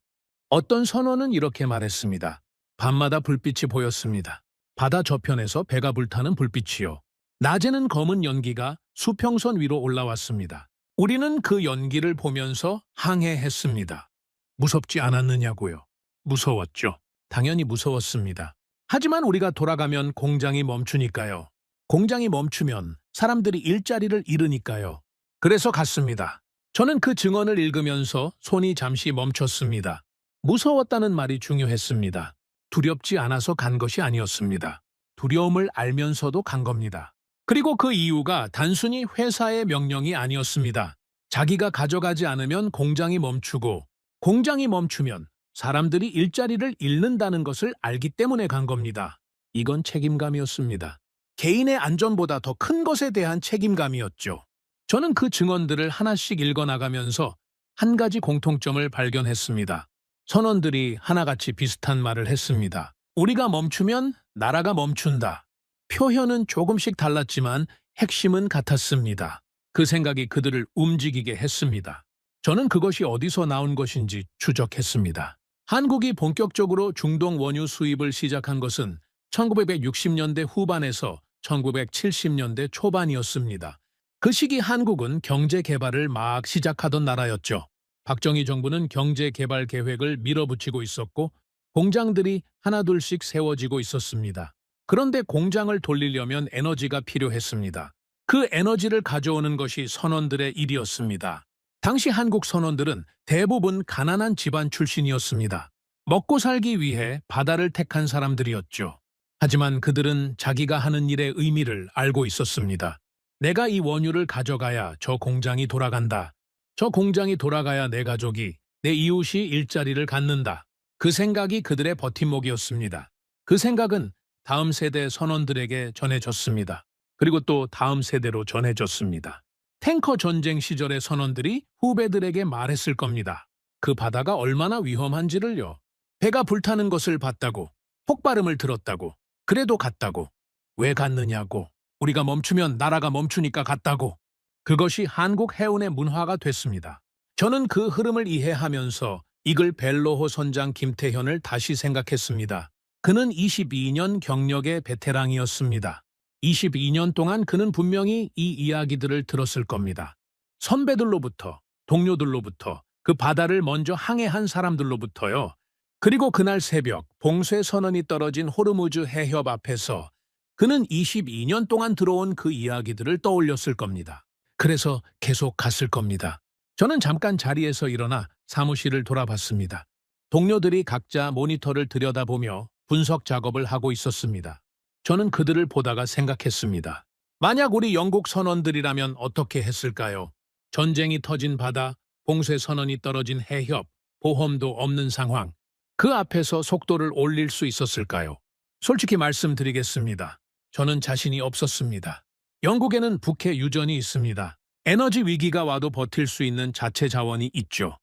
어떤 선원은 이렇게 말했습니다. 밤마다 불빛이 보였습니다. 바다 저편에서 배가 불타는 불빛이요. 낮에는 검은 연기가 수평선 위로 올라왔습니다. 우리는 그 연기를 보면서 항해했습니다. 무섭지 않았느냐고요? 무서웠죠. 당연히 무서웠습니다. 하지만 우리가 돌아가면 공장이 멈추니까요. 공장이 멈추면 사람들이 일자리를 잃으니까요. 그래서 갔습니다. 저는 그 증언을 읽으면서 손이 잠시 멈췄습니다. 무서웠다는 말이 중요했습니다. 두렵지 않아서 간 것이 아니었습니다. 두려움을 알면서도 간 겁니다. 그리고 그 이유가 단순히 회사의 명령이 아니었습니다. 자기가 가져가지 않으면 공장이 멈추고 공장이 멈추면 사람들이 일자리를 잃는다는 것을 알기 때문에 간 겁니다. 이건 책임감이었습니다. 개인의 안전보다 더 큰 것에 대한 책임감이었죠. 저는 그 증언들을 하나씩 읽어나가면서 한 가지 공통점을 발견했습니다. 선원들이 하나같이 비슷한 말을 했습니다. 우리가 멈추면 나라가 멈춘다. 표현은 조금씩 달랐지만 핵심은 같았습니다. 그 생각이 그들을 움직이게 했습니다. 저는 그것이 어디서 나온 것인지 추적했습니다. 한국이 본격적으로 중동 원유 수입을 시작한 것은 1960년대 후반에서 1970년대 초반이었습니다. 그 시기 한국은 경제 개발을 막 시작하던 나라였죠. 박정희 정부는 경제 개발 계획을 밀어붙이고 있었고 공장들이 하나둘씩 세워지고 있었습니다. 그런데 공장을 돌리려면 에너지가 필요했습니다. 그 에너지를 가져오는 것이 선원들의 일이었습니다. 당시 한국 선원들은 대부분 가난한 집안 출신이었습니다. 먹고 살기 위해 바다를 택한 사람들이었죠. 하지만 그들은 자기가 하는 일의 의미를 알고 있었습니다. 내가 이 원유를 가져가야 저 공장이 돌아간다. 저 공장이 돌아가야 내 가족이, 내 이웃이 일자리를 갖는다. 그 생각이 그들의 버팀목이었습니다. 그 생각은 다음 세대 선원들에게 전해졌습니다. 그리고 또 다음 세대로 전해졌습니다. 탱커 전쟁 시절의 선원들이 후배들에게 말했을 겁니다. 그 바다가 얼마나 위험한지를요. 배가 불타는 것을 봤다고, 폭발음을 들었다고. 그래도 갔다고. 왜 갔느냐고. 우리가 멈추면 나라가 멈추니까 갔다고. 그것이 한국 해운의 문화가 됐습니다. 저는 그 흐름을 이해하면서 이글 벨로호 선장 김태현을 다시 생각했습니다. 그는 22년 경력의 베테랑이었습니다. 22년 동안 그는 분명히 이 이야기들을 들었을 겁니다. 선배들로부터, 동료들로부터, 그 바다를 먼저 항해한 사람들로부터요. 그리고 그날 새벽 봉쇄 선언이 떨어진 호르무즈 해협 앞에서 그는 22년 동안 들어온 그 이야기들을 떠올렸을 겁니다. 그래서 계속 갔을 겁니다. 저는 잠깐 자리에서 일어나 사무실을 돌아봤습니다. 동료들이 각자 모니터를 들여다보며 분석 작업을 하고 있었습니다. 저는 그들을 보다가 생각했습니다. 만약 우리 영국 선원들이라면 어떻게 했을까요? 전쟁이 터진 바다, 봉쇄 선언이 떨어진 해협, 보험도 없는 상황. 그 앞에서 속도를 올릴 수 있었을까요? 솔직히 말씀드리겠습니다. 저는 자신이 없었습니다. 영국에는 북해 유전이 있습니다. 에너지 위기가 와도 버틸 수 있는 자체 자원이 있죠.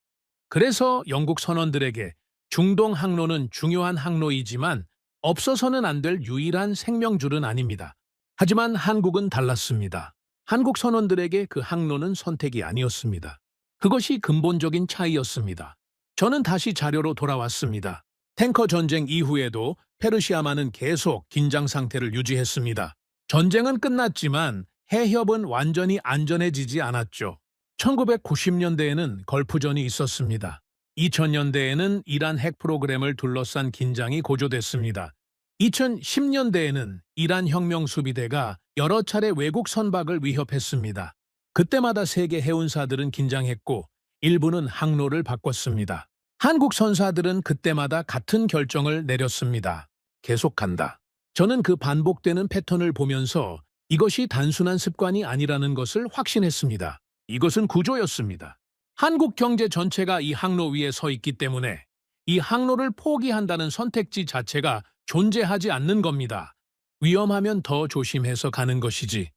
그래서 영국 선원들에게 중동 항로는 중요한 항로이지만 없어서는 안 될 유일한 생명줄은 아닙니다. 하지만 한국은 달랐습니다. 한국 선원들에게 그 항로는 선택이 아니었습니다. 그것이 근본적인 차이였습니다. 저는 다시 자료로 돌아왔습니다. 탱커 전쟁 이후에도 페르시아만은 계속 긴장 상태를 유지했습니다. 전쟁은 끝났지만 해협은 완전히 안전해지지 않았죠. 1990년대에는 걸프전이 있었습니다. 2000년대에는 이란 핵 프로그램을 둘러싼 긴장이 고조됐습니다. 2010년대에는 이란 혁명 수비대가 여러 차례 외국 선박을 위협했습니다. 그때마다 세계 해운사들은 긴장했고 일부는 항로를 바꿨습니다. 한국 선사들은 그때마다 같은 결정을 내렸습니다. 계속간다. 저는 그 반복되는 패턴을 보면서 이것이 단순한 습관이 아니라는 것을 확신했습니다. 이것은 구조였습니다. 한국 경제 전체가 이 항로 위에 서 있기 때문에 이 항로를 포기한다는 선택지 자체가 존재하지 않는 겁니다. 위험하면 더 조심해서 가는 것이지.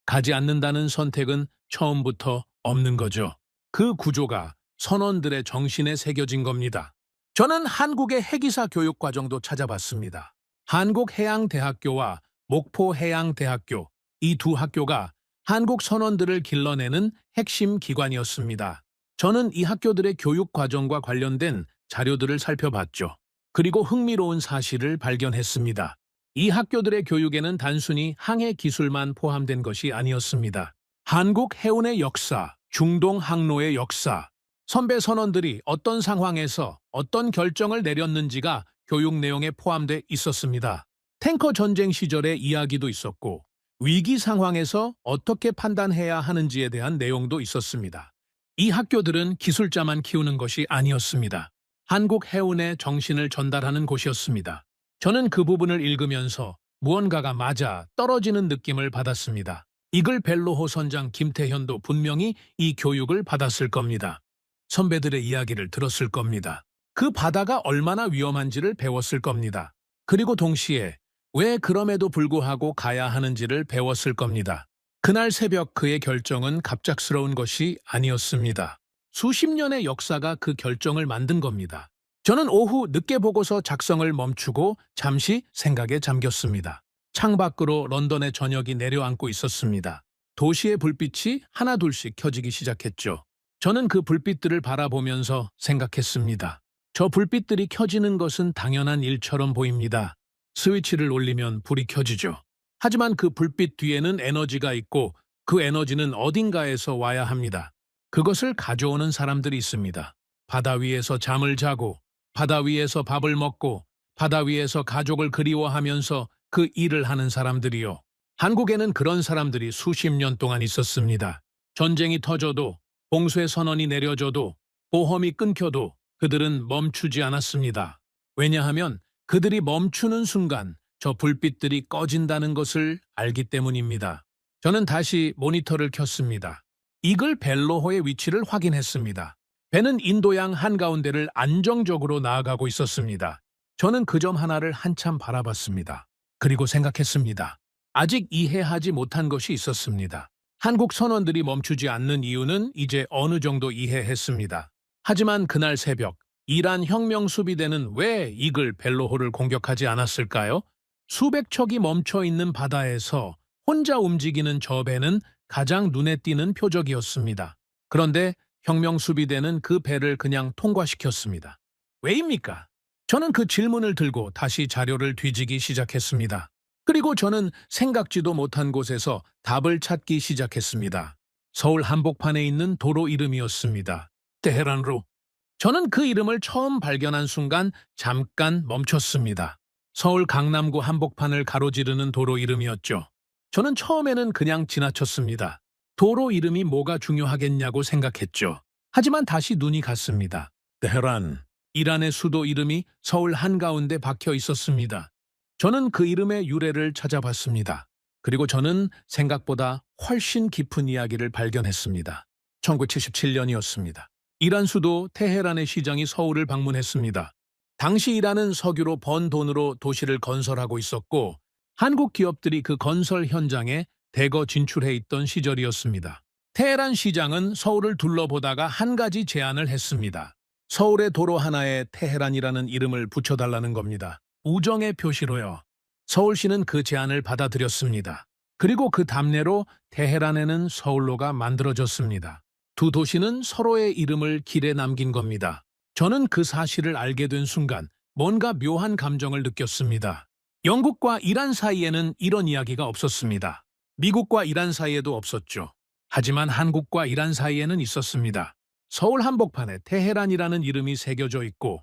가지 않는다는 선택은 처음부터 없는 거죠. 그 구조가 선원들의 정신에 새겨진 겁니다. 저는 한국의 해기사 교육 과정도 찾아봤습니다. 한국해양대학교와 목포해양대학교, 이 두 학교가 한국 선원들을 길러내는 핵심 기관이었습니다. 저는 이 학교들의 교육 과정과 관련된 자료들을 살펴봤죠. 그리고 흥미로운 사실을 발견했습니다. 이 학교들의 교육에는 단순히 항해 기술만 포함된 것이 아니었습니다. 한국 해운의 역사, 중동 항로의 역사, 선배 선원들이 어떤 상황에서 어떤 결정을 내렸는지가 교육 내용에 포함돼 있었습니다. 탱커 전쟁 시절의 이야기도 있었고 위기 상황에서 어떻게 판단해야 하는지에 대한 내용도 있었습니다. 이 학교들은 기술자만 키우는 것이 아니었습니다. 한국 해운의 정신을 전달하는 곳이었습니다. 저는 그 부분을 읽으면서 무언가가 맞아 떨어지는 느낌을 받았습니다. 이글 벨로호 선장 김태현도 분명히 이 교육을 받았을 겁니다. 선배들의 이야기를 들었을 겁니다. 그 바다가 얼마나 위험한지를 배웠을 겁니다. 그리고 동시에 왜 그럼에도 불구하고 가야 하는지를 배웠을 겁니다. 그날 새벽 그의 결정은 갑작스러운 것이 아니었습니다. 수십 년의 역사가 그 결정을 만든 겁니다. 저는 오후 늦게 보고서 작성을 멈추고 잠시 생각에 잠겼습니다. 창밖으로 런던의 저녁이 내려앉고 있었습니다. 도시의 불빛이 하나둘씩 켜지기 시작했죠. 저는 그 불빛들을 바라보면서 생각했습니다. 저 불빛들이 켜지는 것은 당연한 일처럼 보입니다. 스위치를 올리면 불이 켜지죠. 하지만 그 불빛 뒤에는 에너지가 있고 그 에너지는 어딘가에서 와야 합니다. 그것을 가져오는 사람들이 있습니다. 바다 위에서 잠을 자고, 바다 위에서 밥을 먹고, 바다 위에서 가족을 그리워하면서 그 일을 하는 사람들이요. 한국에는 그런 사람들이 수십 년 동안 있었습니다. 전쟁이 터져도, 봉쇄 선언이 내려져도, 보험이 끊겨도 그들은 멈추지 않았습니다. 왜냐하면 그들이 멈추는 순간 저 불빛들이 꺼진다는 것을 알기 때문입니다. 저는 다시 모니터를 켰습니다. 이글 벨로호의 위치를 확인했습니다. 배는 인도양 한가운데를 안정적으로 나아가고 있었습니다. 저는 그 점 하나를 한참 바라봤습니다. 그리고 생각했습니다. 아직 이해하지 못한 것이 있었습니다. 한국 선원들이 멈추지 않는 이유는 이제 어느 정도 이해했습니다. 하지만 그날 새벽 이란 혁명 수비대는 왜 이글 벨로호를 공격하지 않았을까요? 수백 척이 멈춰 있는 바다에서 혼자 움직이는 저 배는 가장 눈에 띄는 표적이었습니다. 그런데 혁명 수비대는 그 배를 그냥 통과시켰습니다. 왜입니까? 저는 그 질문을 들고 다시 자료를 뒤지기 시작했습니다. 그리고 저는 생각지도 못한 곳에서 답을 찾기 시작했습니다. 서울 한복판에 있는 도로 이름이었습니다. 테헤란로. 저는 그 이름을 처음 발견한 순간 잠깐 멈췄습니다. 서울 강남구 한복판을 가로지르는 도로 이름이었죠. 저는 처음에는 그냥 지나쳤습니다. 도로 이름이 뭐가 중요하겠냐고 생각했죠. 하지만 다시 눈이 갔습니다. 테헤란. 이란의 수도 이름이 서울 한가운데 박혀 있었습니다. 저는 그 이름의 유래를 찾아봤습니다. 그리고 저는 생각보다 훨씬 깊은 이야기를 발견했습니다. 1977년이었습니다. 이란 수도 테헤란의 시장이 서울을 방문했습니다. 당시 이란은 석유로 번 돈으로 도시를 건설하고 있었고 한국 기업들이 그 건설 현장에 대거 진출해 있던 시절이었습니다. 테헤란 시장은 서울을 둘러보다가 한 가지 제안을 했습니다. 서울의 도로 하나에 테헤란이라는 이름을 붙여달라는 겁니다. 우정의 표시로요. 서울시는 그 제안을 받아들였습니다. 그리고 그 답례로 테헤란에는 서울로가 만들어졌습니다. 두 도시는 서로의 이름을 길에 남긴 겁니다. 저는 그 사실을 알게 된 순간 뭔가 묘한 감정을 느꼈습니다. 영국과 이란 사이에는 이런 이야기가 없었습니다. 미국과 이란 사이에도 없었죠. 하지만 한국과 이란 사이에는 있었습니다. 서울 한복판에 테헤란이라는 이름이 새겨져 있고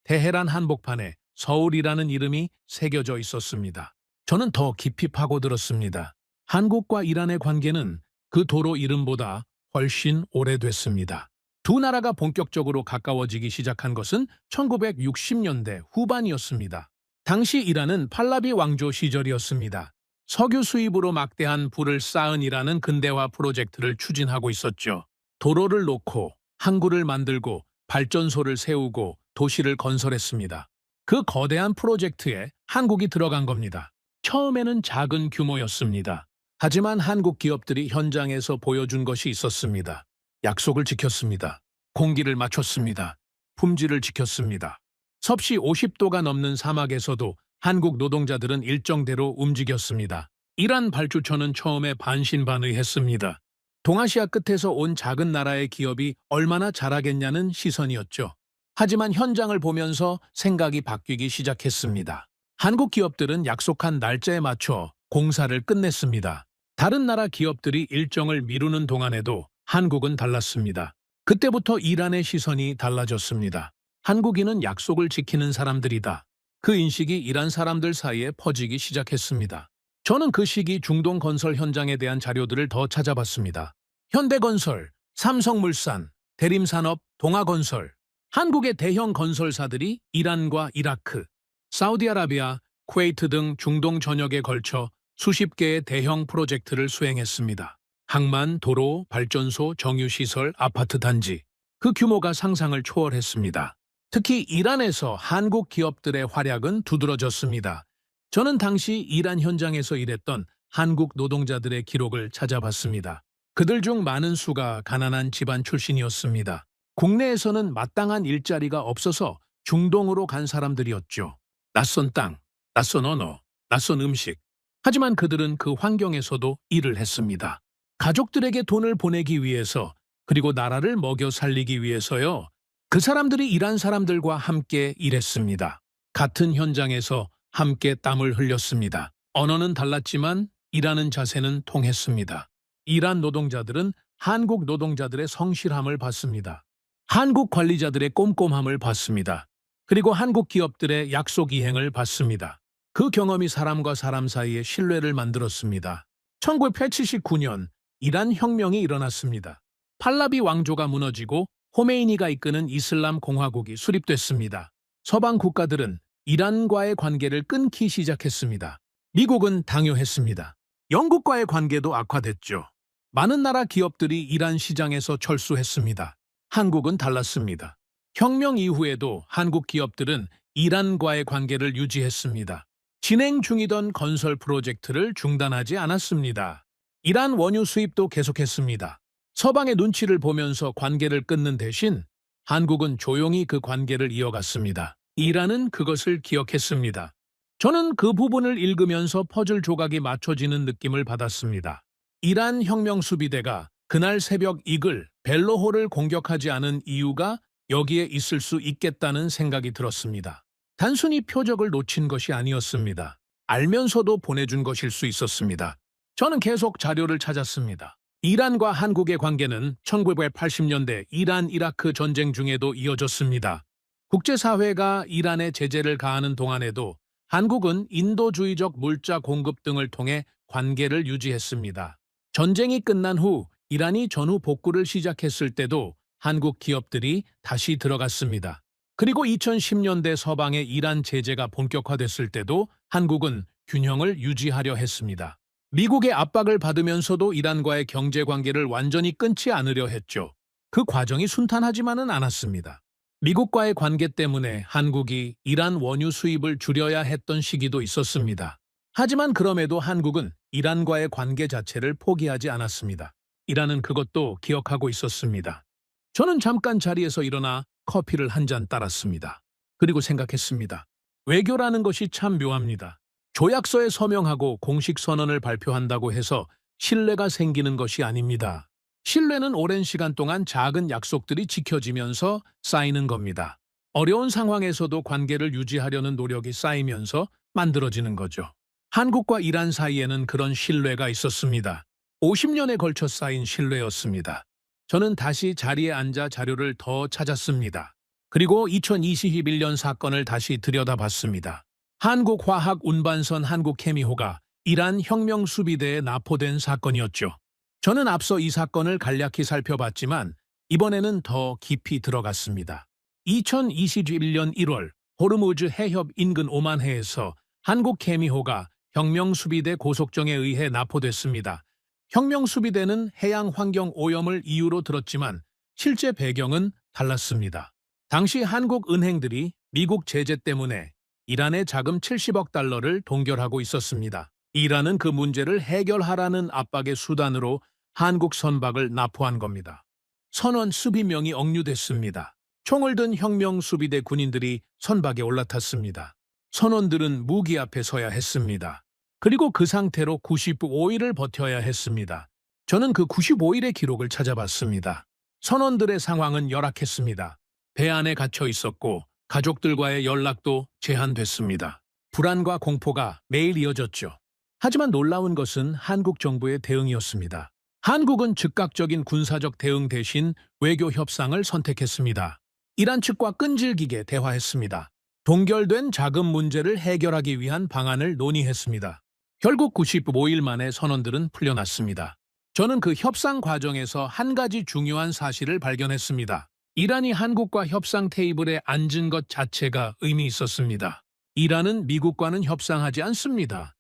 테헤란 한복판에 서울이라는 이름이 새겨져 있었습니다. 저는 더 깊이 파고들었습니다. 한국과 이란의 관계는 그 도로 이름보다 훨씬 오래됐습니다. 두 나라가 본격적으로 가까워지기 시작한 것은 1960년대 후반이었습니다. 당시 이란은 팔라비 왕조 시절이었습니다. 석유 수입으로 막대한 부를 쌓은 이란은 근대화 프로젝트를 추진하고 있었죠. 도로를 놓고 항구를 만들고 발전소를 세우고 도시를 건설했습니다. 그 거대한 프로젝트에 한국이 들어간 겁니다. 처음에는 작은 규모였습니다. 하지만 한국 기업들이 현장에서 보여준 것이 있었습니다. 약속을 지켰습니다. 공기를 맞췄습니다. 품질을 지켰습니다. 섭씨 50도가 넘는 사막에서도 한국 노동자들은 일정대로 움직였습니다. 이란 발주처는 처음에 반신반의했습니다. 동아시아 끝에서 온 작은 나라의 기업이 얼마나 잘하겠냐는 시선이었죠. 하지만 현장을 보면서 생각이 바뀌기 시작했습니다. 한국 기업들은 약속한 날짜에 맞춰 공사를 끝냈습니다. 다른 나라 기업들이 일정을 미루는 동안에도 한국은 달랐습니다. 그때부터 이란의 시선이 달라졌습니다. 한국인은 약속을 지키는 사람들이다. 그 인식이 이란 사람들 사이에 퍼지기 시작했습니다. 저는 그 시기 중동 건설 현장에 대한 자료들을 더 찾아봤습니다. 현대건설, 삼성물산, 대림산업, 동아건설, 한국의 대형 건설사들이 이란과 이라크, 사우디아라비아, 쿠웨이트 등 중동 전역에 걸쳐 수십 개의 대형 프로젝트를 수행했습니다. 항만, 도로, 발전소, 정유시설, 아파트 단지. 그 규모가 상상을 초월했습니다. 특히 이란에서 한국 기업들의 활약은 두드러졌습니다. 저는 당시 이란 현장에서 일했던 한국 노동자들의 기록을 찾아봤습니다. 그들 중 많은 수가 가난한 집안 출신이었습니다. 국내에서는 마땅한 일자리가 없어서 중동으로 간 사람들이었죠. 낯선 땅, 낯선 언어, 낯선 음식. 하지만 그들은 그 환경에서도 일을 했습니다. 가족들에게 돈을 보내기 위해서, 그리고 나라를 먹여 살리기 위해서요. 그 사람들이 이란 사람들과 함께 일했습니다. 같은 현장에서 함께 땀을 흘렸습니다. 언어는 달랐지만 일하는 자세는 통했습니다. 이란 노동자들은 한국 노동자들의 성실함을 봤습니다. 한국 관리자들의 꼼꼼함을 봤습니다. 그리고 한국 기업들의 약속 이행을 봤습니다. 그 경험이 사람과 사람 사이에 신뢰를 만들었습니다. 1979년 이란 혁명이 일어났습니다. 팔라비 왕조가 무너지고 호메이니가 이끄는 이슬람 공화국이 수립됐습니다. 서방 국가들은 이란과의 관계를 끊기 시작했습니다. 미국은 당요했습니다. 영국과의 관계도 악화됐죠. 많은 나라 기업들이 이란 시장에서 철수했습니다. 한국은 달랐습니다. 혁명 이후에도 한국 기업들은 이란과의 관계를 유지했습니다. 진행 중이던 건설 프로젝트를 중단하지 않았습니다. 이란 원유 수입도 계속했습니다. 서방의 눈치를 보면서 관계를 끊는 대신 한국은 조용히 그 관계를 이어갔습니다. 이란은 그것을 기억했습니다. 저는 그 부분을 읽으면서 퍼즐 조각이 맞춰지는 느낌을 받았습니다. 이란 혁명수비대가 그날 새벽 이글 벨로호를 공격하지 않은 이유가 여기에 있을 수 있겠다는 생각이 들었습니다. 단순히 표적을 놓친 것이 아니었습니다. 알면서도 보내준 것일 수 있었습니다. 저는 계속 자료를 찾았습니다. 이란과 한국의 관계는 1980년대 이란-이라크 전쟁 중에도 이어졌습니다. 국제사회가 이란에 제재를 가하는 동안에도 한국은 인도주의적 물자 공급 등을 통해 관계를 유지했습니다. 전쟁이 끝난 후 이란이 전후 복구를 시작했을 때도 한국 기업들이 다시 들어갔습니다. 그리고 2010년대 서방의 이란 제재가 본격화됐을 때도 한국은 균형을 유지하려 했습니다. 미국의 압박을 받으면서도 이란과의 경제 관계를 완전히 끊지 않으려 했죠. 그 과정이 순탄하지만은 않았습니다. 미국과의 관계 때문에 한국이 이란 원유 수입을 줄여야 했던 시기도 있었습니다. 하지만 그럼에도 한국은 이란과의 관계 자체를 포기하지 않았습니다. 이란은 그것도 기억하고 있었습니다. 저는 잠깐 자리에서 일어나 커피를 한 잔 따랐습니다. 그리고 생각했습니다. 외교라는 것이 참 묘합니다. 조약서에 서명하고 공식 선언을 발표한다고 해서 신뢰가 생기는 것이 아닙니다. 신뢰는 오랜 시간 동안 작은 약속들이 지켜지면서 쌓이는 겁니다. 어려운 상황에서도 관계를 유지하려는 노력이 쌓이면서 만들어지는 거죠. 한국과 이란 사이에는 그런 신뢰가 있었습니다. 50년에 걸쳐 쌓인 신뢰였습니다. 저는 다시 자리에 앉아 자료를 더 찾았습니다. 그리고 2021년 사건을 다시 들여다봤습니다. 한국화학운반선 한국케미호가 이란 혁명수비대에 납포된 사건이었죠. 저는 앞서 이 사건을 간략히 살펴봤지만 이번에는 더 깊이 들어갔습니다. 2021년 1월 호르무즈 해협 인근 오만해에서 한국케미호가 혁명수비대 고속정에 의해 납포됐습니다. 혁명수비대는 해양환경 오염을 이유로 들었지만 실제 배경은 달랐습니다. 당시 한국 은행들이 미국 제재 때문에 이란의 자금 70억 달러를 동결하고 있었습니다. 이란은 그 문제를 해결하라는 압박의 수단으로 한국 선박을 납포한 겁니다. 선원 수비 명이 억류됐습니다. 총을 든 혁명수비대 군인들이 선박에 올라탔습니다. 선원들은 무기 앞에 서야 했습니다. 그리고 그 상태로 95일을 버텨야 했습니다. 저는 그 95일의 기록을 찾아봤습니다. 선원들의 상황은 열악했습니다. 배 안에 갇혀 있었고 가족들과의 연락도 제한됐습니다. 불안과 공포가 매일 이어졌죠. 하지만 놀라운 것은 한국 정부의 대응이었습니다. 한국은 즉각적인 군사적 대응 대신 외교 협상을 선택했습니다. 이란 측과 끈질기게 대화했습니다. 동결된 자금 문제를 해결하기 위한 방안을 논의했습니다. 결국 95일 만에 선원들은 풀려났습니다. 저는 그 협상 과정에서 한 가지 중요한 사실을 발견했습니다. 이란이 한국과 협상 테이블에 앉은 것 자체가 의미 있었습니다. 이란은 미국과는 협상하지 않습니다.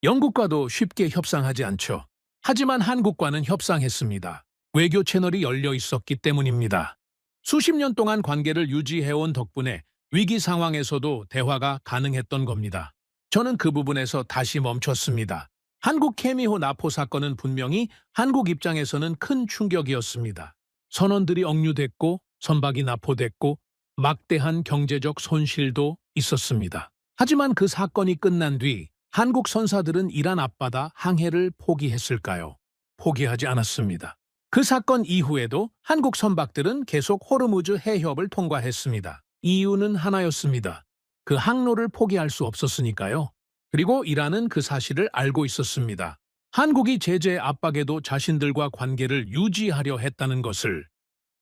영국과도 쉽게 협상하지 않죠. 하지만 한국과는 협상했습니다. 외교 채널이 열려 있었기 때문입니다. 수십 년 동안 관계를 유지해온 덕분에 위기 상황에서도 대화가 가능했던 겁니다. 저는 그 부분에서 다시 멈췄습니다. 한국 케미호 납포 사건은 분명히 한국 입장에서는 큰 충격이었습니다. 선원들이 억류됐고 선박이 납포됐고 막대한 경제적 손실도 있었습니다. 하지만 그 사건이 끝난 뒤 한국 선사들은 이란 앞바다 항해를 포기했을까요? 포기하지 않았습니다. 그 사건 이후에도 한국 선박들은 계속 호르무즈 해협을 통과했습니다. 이유는 하나였습니다. 그 항로를 포기할 수 없었으니까요. 그리고 이란은 그 사실을 알고 있었습니다. 한국이 제재 압박에도 자신들과 관계를 유지하려 했다는 것을,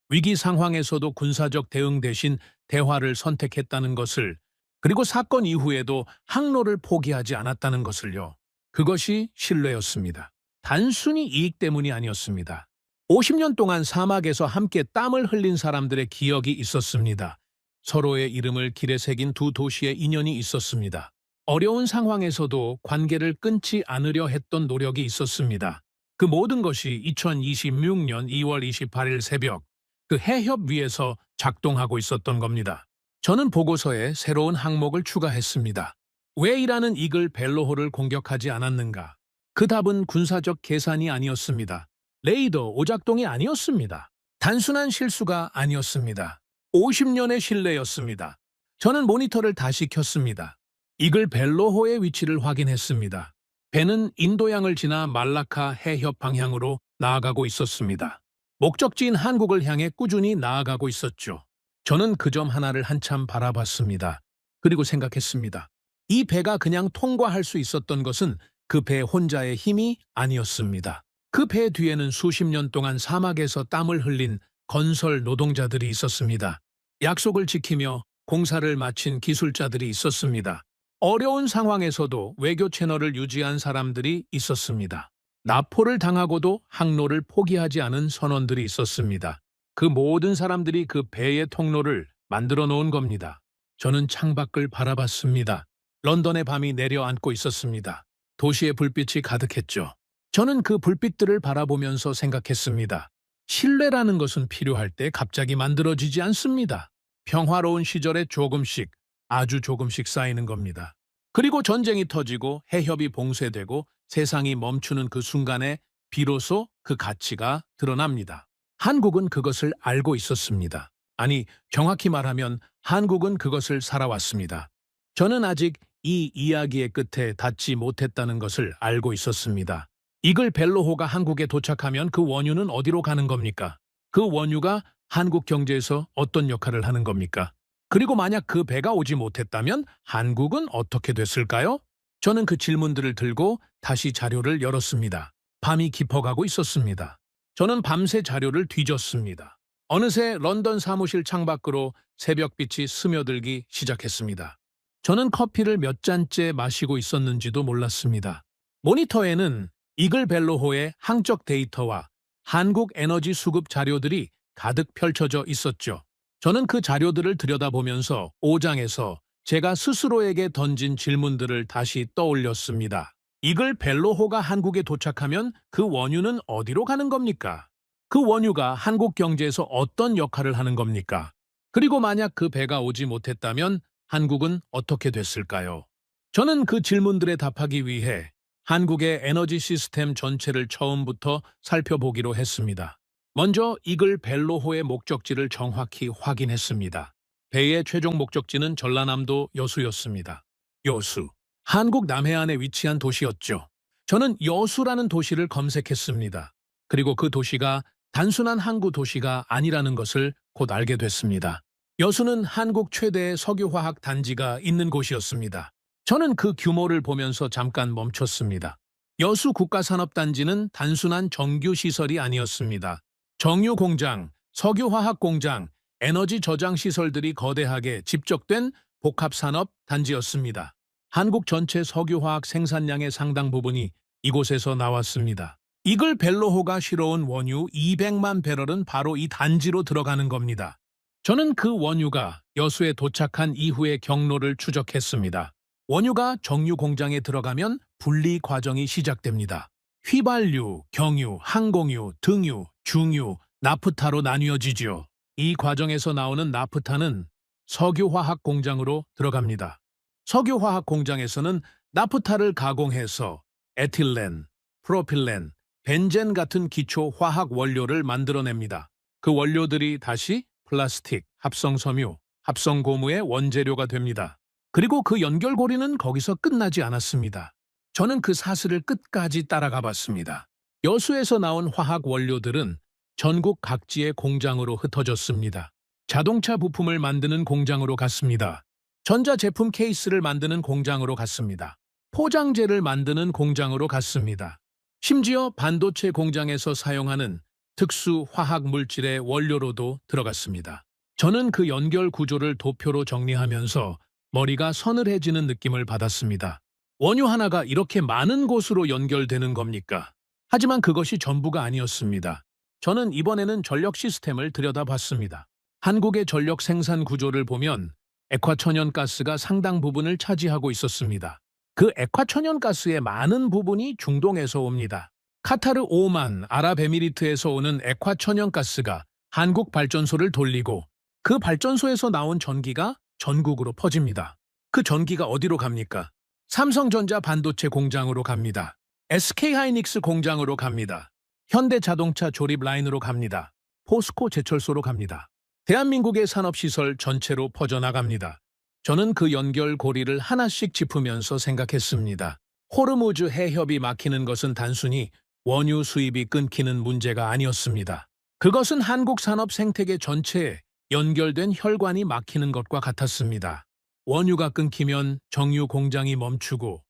위기 상황에서도 군사적 대응 대신 대화를 선택했다는 것을, 그리고 사건 이후에도 항로를 포기하지 않았다는 것을요. 그것이 신뢰였습니다. 단순히 이익 때문이 아니었습니다. 50년 동안 사막에서 함께 땀을 흘린 사람들의 기억이 있었습니다. 서로의 이름을 길에 새긴 두 도시의 인연이 있었습니다. 어려운 상황에서도 관계를 끊지 않으려 했던 노력이 있었습니다. 그 모든 것이 2026년 2월 28일 새벽 그 해협 위에서 작동하고 있었던 겁니다. 저는 보고서에 새로운 항목을 추가했습니다. 왜 이란은 이글 벨로호를 공격하지 않았는가? 그 답은 군사적 계산이 아니었습니다. 레이더 오작동이 아니었습니다. 단순한 실수가 아니었습니다. 50년의 신뢰였습니다. 저는 모니터를 다시 켰습니다. 이글 벨로호의 위치를 확인했습니다. 배는 인도양을 지나 말라카 해협 방향으로 나아가고 있었습니다. 목적지인 한국을 향해 꾸준히 나아가고 있었죠. 저는 그 점 하나를 한참 바라봤습니다. 그리고 생각했습니다. 이 배가 그냥 통과할 수 있었던 것은 그 배 혼자의 힘이 아니었습니다. 그 배 뒤에는 수십 년 동안 사막에서 땀을 흘린 건설 노동자들이 있었습니다. 약속을 지키며 공사를 마친 기술자들이 있었습니다. 어려운 상황에서도 외교 채널을 유지한 사람들이 있었습니다. 납포를 당하고도 항로를 포기하지 않은 선원들이 있었습니다. 그 모든 사람들이 그 배의 통로를 만들어 놓은 겁니다. 저는 창밖을 바라봤습니다. 런던의 밤이 내려앉고 있었습니다. 도시의 불빛이 가득했죠. 저는 그 불빛들을 바라보면서 생각했습니다. 신뢰라는 것은 필요할 때 갑자기 만들어지지 않습니다. 평화로운 시절에 조금씩, 아주 조금씩 쌓이는 겁니다. 그리고 전쟁이 터지고 해협이 봉쇄되고 세상이 멈추는 그 순간에 비로소 그 가치가 드러납니다. 한국은 그것을 알고 있었습니다. 아니, 정확히 말하면 한국은 그것을 살아왔습니다. 저는 아직 이 이야기의 끝에 닿지 못했다는 것을 알고 있었습니다. 이글 벨로호가 한국에 도착하면 그 원유는 어디로 가는 겁니까? 그 원유가 한국 경제에서 어떤 역할을 하는 겁니까? 그리고 만약 그 배가 오지 못했다면 한국은 어떻게 됐을까요? 저는 그 질문들을 들고 다시 자료를 열었습니다. 밤이 깊어가고 있었습니다. 저는 밤새 자료를 뒤졌습니다. 어느새 런던 사무실 창밖으로 새벽빛이 스며들기 시작했습니다. 저는 커피를 몇 잔째 마시고 있었는지도 몰랐습니다. 모니터에는 이글 벨로호의 항적 데이터와 한국 에너지 수급 자료들이 가득 펼쳐져 있었죠. 저는 그 자료들을 들여다보면서 5장에서 제가 스스로에게 던진 질문들을 다시 떠올렸습니다. 이글 벨로호가 한국에 도착하면 그 원유는 어디로 가는 겁니까? 그 원유가 한국 경제에서 어떤 역할을 하는 겁니까? 그리고 만약 그 배가 오지 못했다면 한국은 어떻게 됐을까요? 저는 그 질문들에 답하기 위해 한국의 에너지 시스템 전체를 처음부터 살펴보기로 했습니다. 먼저 이글 벨로호의 목적지를 정확히 확인했습니다. 배의 최종 목적지는 전라남도 여수였습니다. 여수. 한국 남해안에 위치한 도시였죠. 저는 여수라는 도시를 검색했습니다. 그리고 그 도시가 단순한 항구 도시가 아니라는 것을 곧 알게 됐습니다. 여수는 한국 최대의 석유화학 단지가 있는 곳이었습니다. 저는 그 규모를 보면서 잠깐 멈췄습니다. 여수 국가산업단지는 단순한 정규시설이 아니었습니다. 정유공장, 석유화학공장, 에너지 저장시설들이 거대하게 집적된 복합산업 단지였습니다. 한국 전체 석유화학 생산량의 상당 부분이 이곳에서 나왔습니다. 이글 벨로호가 실어온 원유 200만 배럴은 바로 이 단지로 들어가는 겁니다. 저는 그 원유가 여수에 도착한 이후의 경로를 추적했습니다. 원유가 정유공장에 들어가면 분리 과정이 시작됩니다. 휘발유, 경유, 항공유, 등유, 중유, 나프타로 나뉘어지죠. 이 과정에서 나오는 나프타는 석유화학 공장으로 들어갑니다. 석유화학 공장에서는 나프타를 가공해서 에틸렌, 프로필렌, 벤젠 같은 기초 화학 원료를 만들어냅니다. 그 원료들이 다시 플라스틱, 합성섬유, 합성고무의 원재료가 됩니다. 그리고 그 연결고리는 거기서 끝나지 않았습니다. 저는 그 사슬을 끝까지 따라가 봤습니다. 여수에서 나온 화학 원료들은 전국 각지의 공장으로 흩어졌습니다. 자동차 부품을 만드는 공장으로 갔습니다. 전자제품 케이스를 만드는 공장으로 갔습니다. 포장재를 만드는 공장으로 갔습니다. 심지어 반도체 공장에서 사용하는 특수 화학 물질의 원료로도 들어갔습니다. 저는 그 연결 구조를 도표로 정리하면서 머리가 서늘해지는 느낌을 받았습니다. 원유 하나가 이렇게 많은 곳으로 연결되는 겁니까? 하지만 그것이 전부가 아니었습니다. 저는 이번에는 전력 시스템을 들여다봤습니다. 한국의 전력 생산 구조를 보면 액화천연가스가 상당 부분을 차지하고 있었습니다. 그 액화천연가스의 많은 부분이 중동에서 옵니다. 카타르 오만, 아랍에미리트에서 오는 액화천연가스가 한국 발전소를 돌리고 그 발전소에서 나온 전기가 전국으로 퍼집니다. 그 전기가 어디로 갑니까? 삼성전자 반도체 공장으로 갑니다. SK하이닉스 공장으로 갑니다. 현대자동차 조립 라인으로 갑니다. 포스코 제철소로 갑니다. 대한민국의 산업시설 전체로 퍼져나갑니다. 저는 그 연결고리를 하나씩 짚으면서 생각했습니다. 호르무즈 해협이 막히는 것은 단순히 원유 수입이 끊기는 문제가 아니었습니다. 그것은 한국 산업 생태계 전체에 연결된 혈관이 막히는 것과 같았습니다. 원유가 끊기면 정유 공장이 멈추고,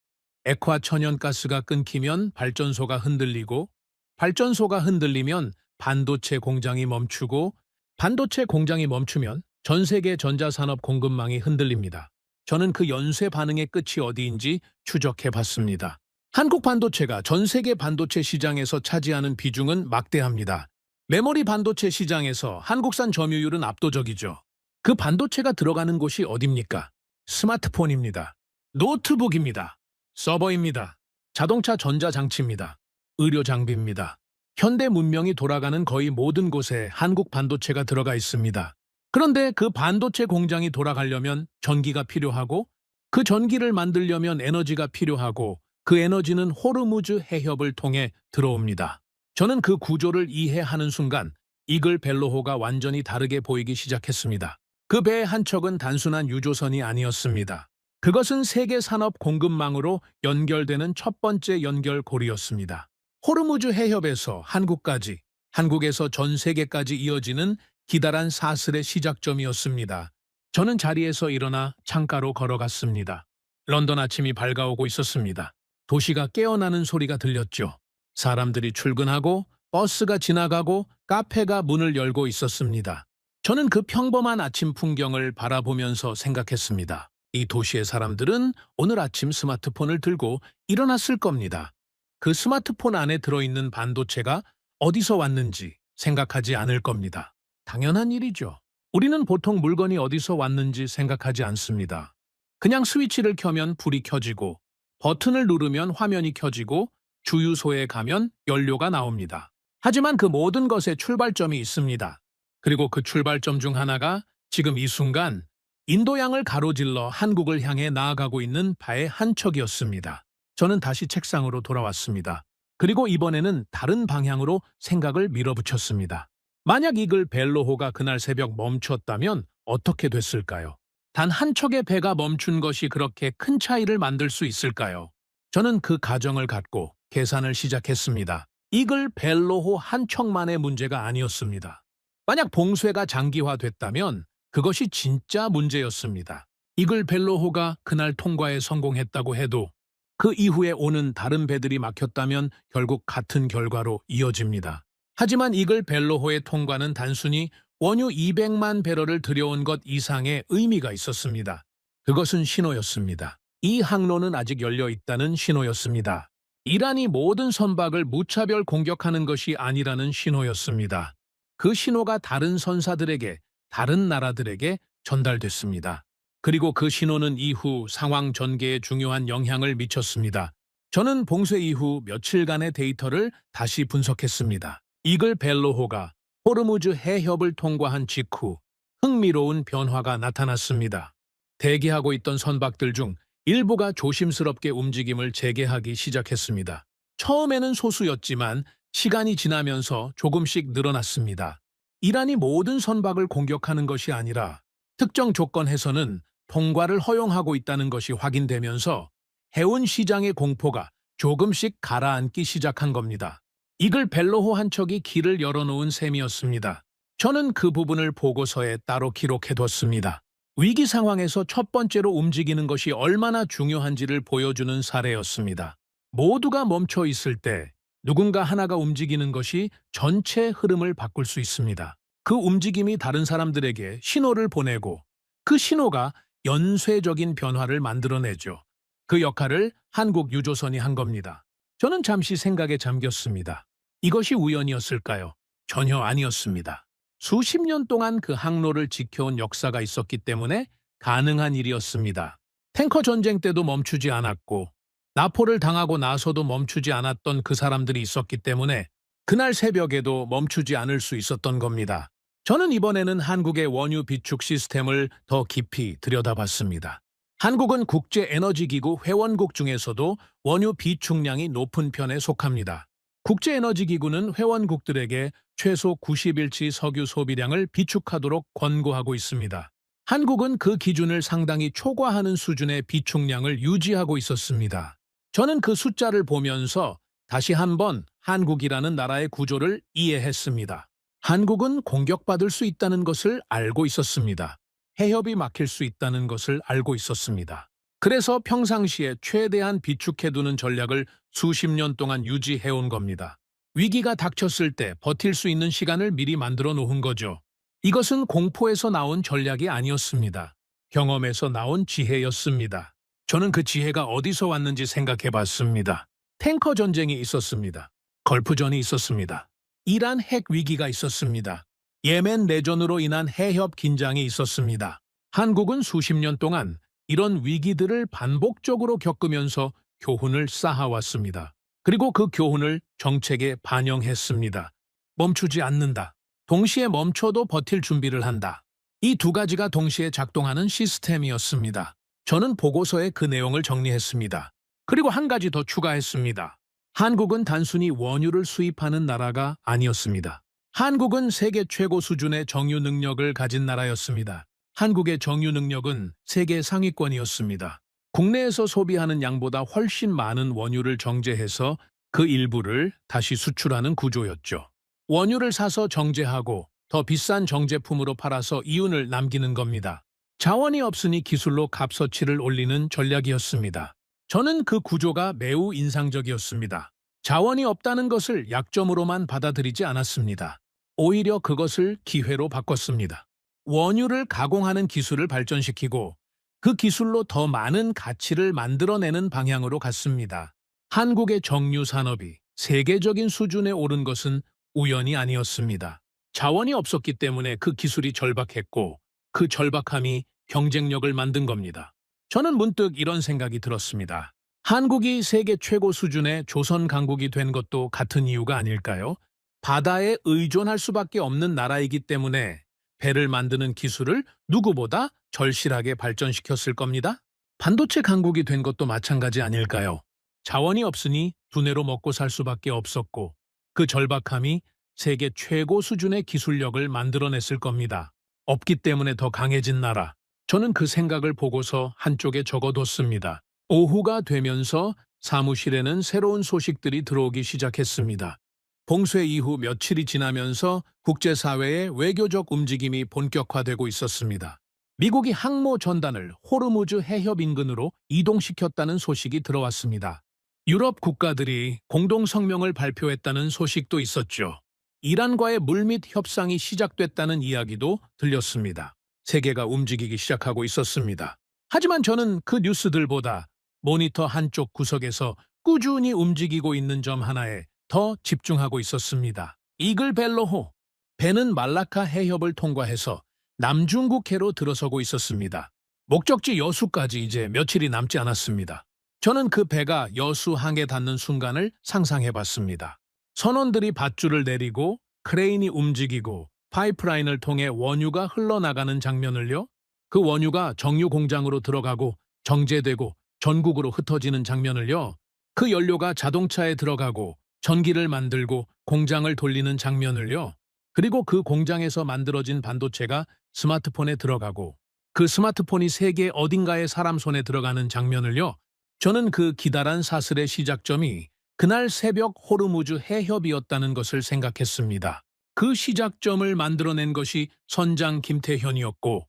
액화 천연가스가 끊기면 발전소가 흔들리고, 발전소가 흔들리면 반도체 공장이 멈추고, 반도체 공장이 멈추면 전 세계 전자산업 공급망이 흔들립니다. 저는 그 연쇄 반응의 끝이 어디인지 추적해 봤습니다. 한국 반도체가 전 세계 반도체 시장에서 차지하는 비중은 막대합니다. 메모리 반도체 시장에서 한국산 점유율은 압도적이죠. 그 반도체가 들어가는 곳이 어딥니까? 스마트폰입니다. 노트북입니다. 서버입니다. 자동차 전자장치입니다. 의료 장비입니다. 현대 문명이 돌아가는 거의 모든 곳에 한국 반도체가 들어가 있습니다. 그런데 그 반도체 공장이 돌아가려면 전기가 필요하고, 그 전기를 만들려면 에너지가 필요하고, 그 에너지는 호르무즈 해협을 통해 들어옵니다. 저는 그 구조를 이해하는 순간 이글 벨로호가 완전히 다르게 보이기 시작했습니다. 그 배의 한 척은 단순한 유조선이 아니었습니다. 그것은 세계 산업 공급망으로 연결되는 첫 번째 연결고리였습니다. 호르무즈 해협에서 한국까지, 한국에서 전 세계까지 이어지는 기다란 사슬의 시작점이었습니다. 저는 자리에서 일어나 창가로 걸어갔습니다. 런던 아침이 밝아오고 있었습니다. 도시가 깨어나는 소리가 들렸죠. 사람들이 출근하고 버스가 지나가고 카페가 문을 열고 있었습니다. 저는 그 평범한 아침 풍경을 바라보면서 생각했습니다. 이 도시의 사람들은 오늘 아침 스마트폰을 들고 일어났을 겁니다. 그 스마트폰 안에 들어있는 반도체가 어디서 왔는지 생각하지 않을 겁니다. 당연한 일이죠. 우리는 보통 물건이 어디서 왔는지 생각하지 않습니다. 그냥 스위치를 켜면 불이 켜지고, 버튼을 누르면 화면이 켜지고, 주유소에 가면 연료가 나옵니다. 하지만 그 모든 것에 출발점이 있습니다. 그리고 그 출발점 중 하나가 지금 이 순간 인도양을 가로질러 한국을 향해 나아가고 있는 바의 한 척이었습니다. 저는 다시 책상으로 돌아왔습니다. 그리고 이번에는 다른 방향으로 생각을 밀어붙였습니다. 만약 이글 벨로호가 그날 새벽 멈췄다면 어떻게 됐을까요? 단 한 척의 배가 멈춘 것이 그렇게 큰 차이를 만들 수 있을까요? 저는 그 가정을 갖고 계산을 시작했습니다. 이글 벨로호 한 척만의 문제가 아니었습니다. 만약 봉쇄가 장기화됐다면 그것이 진짜 문제였습니다. 이글 벨로호가 그날 통과에 성공했다고 해도 그 이후에 오는 다른 배들이 막혔다면 결국 같은 결과로 이어집니다. 하지만 이글 벨로호의 통과는 단순히 원유 200만 배럴을 들여온 것 이상의 의미가 있었습니다. 그것은 신호였습니다. 이 항로는 아직 열려 있다는 신호였습니다. 이란이 모든 선박을 무차별 공격하는 것이 아니라는 신호였습니다. 그 신호가 다른 선사들에게, 다른 나라들에게 전달됐습니다. 그리고 그 신호는 이후 상황 전개에 중요한 영향을 미쳤습니다. 저는 봉쇄 이후 며칠간의 데이터를 다시 분석했습니다. 이글 벨로호가 호르무즈 해협을 통과한 직후 흥미로운 변화가 나타났습니다. 대기하고 있던 선박들 중 일부가 조심스럽게 움직임을 재개하기 시작했습니다. 처음에는 소수였지만 시간이 지나면서 조금씩 늘어났습니다. 이란이 모든 선박을 공격하는 것이 아니라 특정 조건에서는 통과를 허용하고 있다는 것이 확인되면서 해운 시장의 공포가 조금씩 가라앉기 시작한 겁니다. 이글 벨로호 한 척이 길을 열어놓은 셈이었습니다. 저는 그 부분을 보고서에 따로 기록해뒀습니다. 위기 상황에서 첫 번째로 움직이는 것이 얼마나 중요한지를 보여주는 사례였습니다. 모두가 멈춰 있을 때 누군가 하나가 움직이는 것이 전체 흐름을 바꿀 수 있습니다. 그 움직임이 다른 사람들에게 신호를 보내고 그 신호가 연쇄적인 변화를 만들어내죠. 그 역할을 한국 유조선이 한 겁니다. 저는 잠시 생각에 잠겼습니다. 이것이 우연이었을까요? 전혀 아니었습니다. 수십 년 동안 그 항로를 지켜온 역사가 있었기 때문에 가능한 일이었습니다. 탱커 전쟁 때도 멈추지 않았고 나포를 당하고 나서도 멈추지 않았던 그 사람들이 있었기 때문에 그날 새벽에도 멈추지 않을 수 있었던 겁니다. 저는 이번에는 한국의 원유 비축 시스템을 더 깊이 들여다봤습니다. 한국은 국제에너지기구 회원국 중에서도 원유 비축량이 높은 편에 속합니다. 국제에너지기구는 회원국들에게 최소 90일치 석유 소비량을 비축하도록 권고하고 있습니다. 한국은 그 기준을 상당히 초과하는 수준의 비축량을 유지하고 있었습니다. 저는 그 숫자를 보면서 다시 한번 한국이라는 나라의 구조를 이해했습니다. 한국은 공격받을 수 있다는 것을 알고 있었습니다. 해협이 막힐 수 있다는 것을 알고 있었습니다. 그래서 평상시에 최대한 비축해두는 전략을 수십 년 동안 유지해온 겁니다. 위기가 닥쳤을 때 버틸 수 있는 시간을 미리 만들어 놓은 거죠. 이것은 공포에서 나온 전략이 아니었습니다. 경험에서 나온 지혜였습니다. 저는 그 지혜가 어디서 왔는지 생각해 봤습니다. 탱커 전쟁이 있었습니다. 걸프전이 있었습니다. 이란 핵 위기가 있었습니다. 예멘 내전으로 인한 해협 긴장이 있었습니다. 한국은 수십 년 동안 이런 위기들을 반복적으로 겪으면서 교훈을 쌓아왔습니다. 그리고 그 교훈을 정책에 반영했습니다. 멈추지 않는다. 동시에 멈춰도 버틸 준비를 한다. 이 두 가지가 동시에 작동하는 시스템이었습니다. 저는 보고서에 그 내용을 정리했습니다. 그리고 한 가지 더 추가했습니다. 한국은 단순히 원유를 수입하는 나라가 아니었습니다. 한국은 세계 최고 수준의 정유 능력을 가진 나라였습니다. 한국의 정유 능력은 세계 상위권이었습니다. 국내에서 소비하는 양보다 훨씬 많은 원유를 정제해서 그 일부를 다시 수출하는 구조였죠. 원유를 사서 정제하고 더 비싼 정제품으로 팔아서 이윤을 남기는 겁니다. 자원이 없으니 기술로 값어치를 올리는 전략이었습니다. 저는 그 구조가 매우 인상적이었습니다. 자원이 없다는 것을 약점으로만 받아들이지 않았습니다. 오히려 그것을 기회로 바꿨습니다. 원유를 가공하는 기술을 발전시키고 그 기술로 더 많은 가치를 만들어내는 방향으로 갔습니다. 한국의 정유 산업이 세계적인 수준에 오른 것은 우연이 아니었습니다. 자원이 없었기 때문에 그 기술이 절박했고 그 절박함이 경쟁력을 만든 겁니다. 저는 문득 이런 생각이 들었습니다. 한국이 세계 최고 수준의 조선 강국이 된 것도 같은 이유가 아닐까요? 바다에 의존할 수밖에 없는 나라이기 때문에 배를 만드는 기술을 누구보다 절실하게 발전시켰을 겁니다. 반도체 강국이 된 것도 마찬가지 아닐까요? 자원이 없으니 두뇌로 먹고 살 수밖에 없었고 그 절박함이 세계 최고 수준의 기술력을 만들어냈을 겁니다. 없기 때문에 더 강해진 나라. 저는 그 생각을 보고서 한쪽에 적어뒀습니다. 오후가 되면서 사무실에는 새로운 소식들이 들어오기 시작했습니다. 봉쇄 이후 며칠이 지나면서 국제사회의 외교적 움직임이 본격화되고 있었습니다. 미국이 항모 전단을 호르무즈 해협 인근으로 이동시켰다는 소식이 들어왔습니다. 유럽 국가들이 공동성명을 발표했다는 소식도 있었죠. 이란과의 물밑 협상이 시작됐다는 이야기도 들렸습니다. 세계가 움직이기 시작하고 있었습니다. 하지만 저는 그 뉴스들보다 모니터 한쪽 구석에서 꾸준히 움직이고 있는 점 하나에 더 집중하고 있었습니다. 이글 벨로호. 배는 말라카 해협을 통과해서 남중국해로 들어서고 있었습니다. 목적지 여수까지 이제 며칠이 남지 않았습니다. 저는 그 배가 여수 항에 닿는 순간을 상상해봤습니다. 선원들이 밧줄을 내리고 크레인이 움직이고 파이프라인을 통해 원유가 흘러나가는 장면을요. 그 원유가 정유 공장으로 들어가고 정제되고 전국으로 흩어지는 장면을요. 그 연료가 자동차에 들어가고 전기를 만들고 공장을 돌리는 장면을요. 그리고 그 공장에서 만들어진 반도체가 스마트폰에 들어가고 그 스마트폰이 세계 어딘가에 사람 손에 들어가는 장면을요. 저는 그 기다란 사슬의 시작점이 그날 새벽 호르무즈 해협이었다는 것을 생각했습니다. 그 시작점을 만들어낸 것이 선장 김태현이었고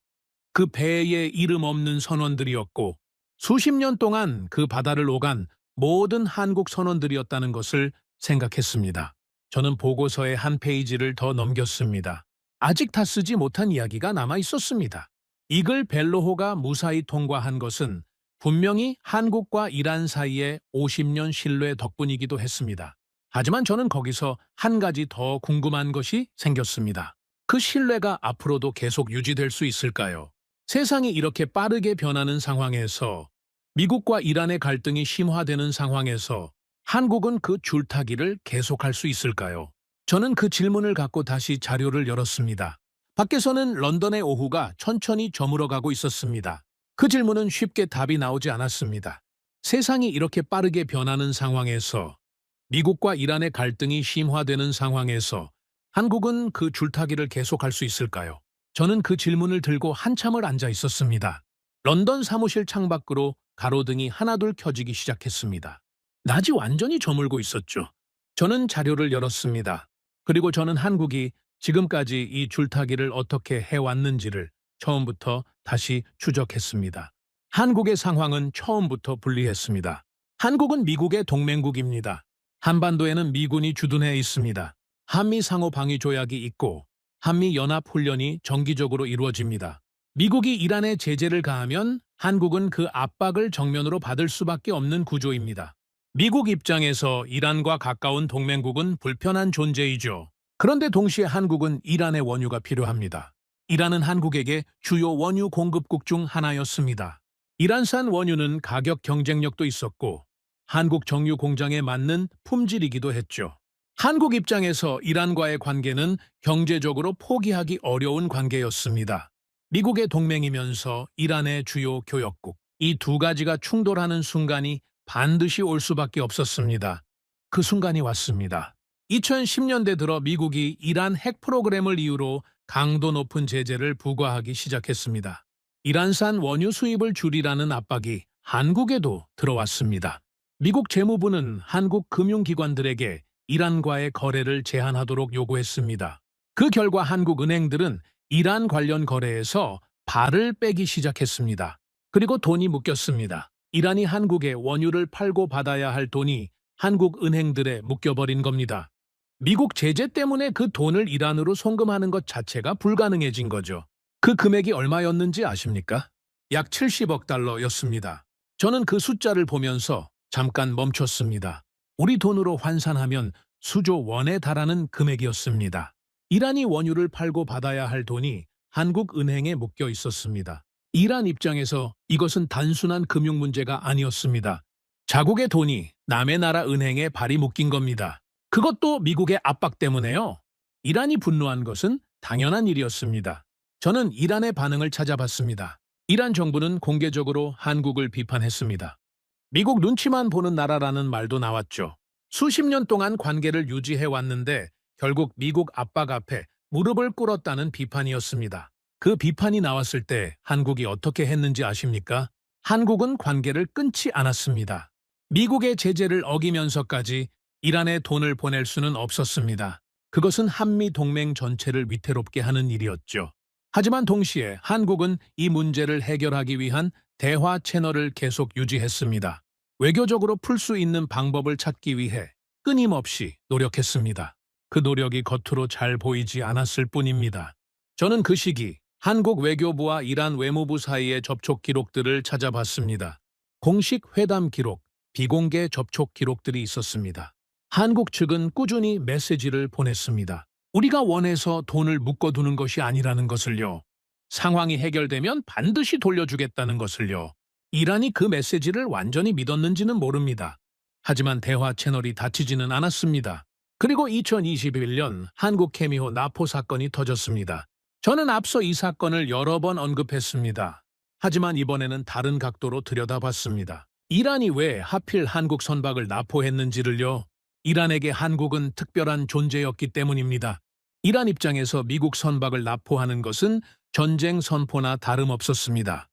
그 배에 이름 없는 선원들이었고 수십 년 동안 그 바다를 오간 모든 한국 선원들이었다는 것을 생각했습니다. 저는 보고서의 한 페이지를 더 넘겼습니다. 아직 다 쓰지 못한 이야기가 남아 있었습니다. 이글 벨로호가 무사히 통과한 것은 분명히 한국과 이란 사이의 50년 신뢰 덕분이기도 했습니다. 하지만 저는 거기서 한 가지 더 궁금한 것이 생겼습니다. 그 신뢰가 앞으로도 계속 유지될 수 있을까요? 세상이 이렇게 빠르게 변하는 상황에서 미국과 이란의 갈등이 심화되는 상황에서 한국은 그 줄타기를 계속할 수 있을까요? 저는 그 질문을 갖고 다시 자료를 열었습니다. 밖에서는 런던의 오후가 천천히 저물어가고 있었습니다. 그 질문은 쉽게 답이 나오지 않았습니다. 세상이 이렇게 빠르게 변하는 상황에서 미국과 이란의 갈등이 심화되는 상황에서 한국은 그 줄타기를 계속할 수 있을까요? 저는 그 질문을 들고 한참을 앉아 있었습니다. 런던 사무실 창밖으로 가로등이 하나둘 켜지기 시작했습니다. 낮이 완전히 저물고 있었죠. 저는 자료를 열었습니다. 그리고 저는 한국이 지금까지 이 줄타기를 어떻게 해왔는지를 처음부터 다시 추적했습니다. 한국의 상황은 처음부터 불리했습니다. 한국은 미국의 동맹국입니다. 한반도에는 미군이 주둔해 있습니다. 한미 상호 방위 조약이 있고 한미 연합 훈련이 정기적으로 이루어집니다. 미국이 이란에 제재를 가하면 한국은 그 압박을 정면으로 받을 수밖에 없는 구조입니다. 미국 입장에서 이란과 가까운 동맹국은 불편한 존재이죠. 그런데 동시에 한국은 이란의 원유가 필요합니다. 이란은 한국에게 주요 원유 공급국 중 하나였습니다. 이란산 원유는 가격 경쟁력도 있었고 한국 정유 공장에 맞는 품질이기도 했죠. 한국 입장에서 이란과의 관계는 경제적으로 포기하기 어려운 관계였습니다. 미국의 동맹이면서 이란의 주요 교역국, 이 두 가지가 충돌하는 순간이 반드시 올 수밖에 없었습니다. 그 순간이 왔습니다. 2010년대 들어 미국이 이란 핵 프로그램을 이유로 강도 높은 제재를 부과하기 시작했습니다. 이란산 원유 수입을 줄이라는 압박이 한국에도 들어왔습니다. 미국 재무부는 한국 금융기관들에게 이란과의 거래를 제한하도록 요구했습니다. 그 결과 한국 은행들은 이란 관련 거래에서 발을 빼기 시작했습니다. 그리고 돈이 묶였습니다. 이란이 한국에 원유를 팔고 받아야 할 돈이 한국 은행들에 묶여버린 겁니다. 미국 제재 때문에 그 돈을 이란으로 송금하는 것 자체가 불가능해진 거죠. 그 금액이 얼마였는지 아십니까? 약 70억 달러였습니다. 저는 그 숫자를 보면서 잠깐 멈췄습니다. 우리 돈으로 환산하면 수조 원에 달하는 금액이었습니다. 이란이 원유를 팔고 받아야 할 돈이 한국 은행에 묶여 있었습니다. 이란 입장에서 이것은 단순한 금융 문제가 아니었습니다. 자국의 돈이 남의 나라 은행에 발이 묶인 겁니다. 그것도 미국의 압박 때문에요. 이란이 분노한 것은 당연한 일이었습니다. 저는 이란의 반응을 찾아봤습니다. 이란 정부는 공개적으로 한국을 비판했습니다. 미국 눈치만 보는 나라라는 말도 나왔죠. 수십 년 동안 관계를 유지해왔는데 결국 미국 압박 앞에 무릎을 꿇었다는 비판이었습니다. 그 비판이 나왔을 때 한국이 어떻게 했는지 아십니까? 한국은 관계를 끊지 않았습니다. 미국의 제재를 어기면서까지 이란에 돈을 보낼 수는 없었습니다. 그것은 한미 동맹 전체를 위태롭게 하는 일이었죠. 하지만 동시에 한국은 이 문제를 해결하기 위한 대화 채널을 계속 유지했습니다. 외교적으로 풀 수 있는 방법을 찾기 위해 끊임없이 노력했습니다. 그 노력이 겉으로 잘 보이지 않았을 뿐입니다. 저는 그 시기 한국 외교부와 이란 외무부 사이의 접촉 기록들을 찾아봤습니다. 공식 회담 기록, 비공개 접촉 기록들이 있었습니다. 한국 측은 꾸준히 메시지를 보냈습니다. 우리가 원해서 돈을 묶어두는 것이 아니라는 것을요. 상황이 해결되면 반드시 돌려주겠다는 것을요. 이란이 그 메시지를 완전히 믿었는지는 모릅니다. 하지만 대화 채널이 닫히지는 않았습니다. 그리고 2021년 한국 케미호 나포 사건이 터졌습니다. 저는 앞서 이 사건을 여러 번 언급했습니다. 하지만 이번에는 다른 각도로 들여다봤습니다. 이란이 왜 하필 한국 선박을 납포했는지를요. 이란에게 한국은 특별한 존재였기 때문입니다. 이란 입장에서 미국 선박을 납포하는 것은 전쟁 선포나 다름없었습니다.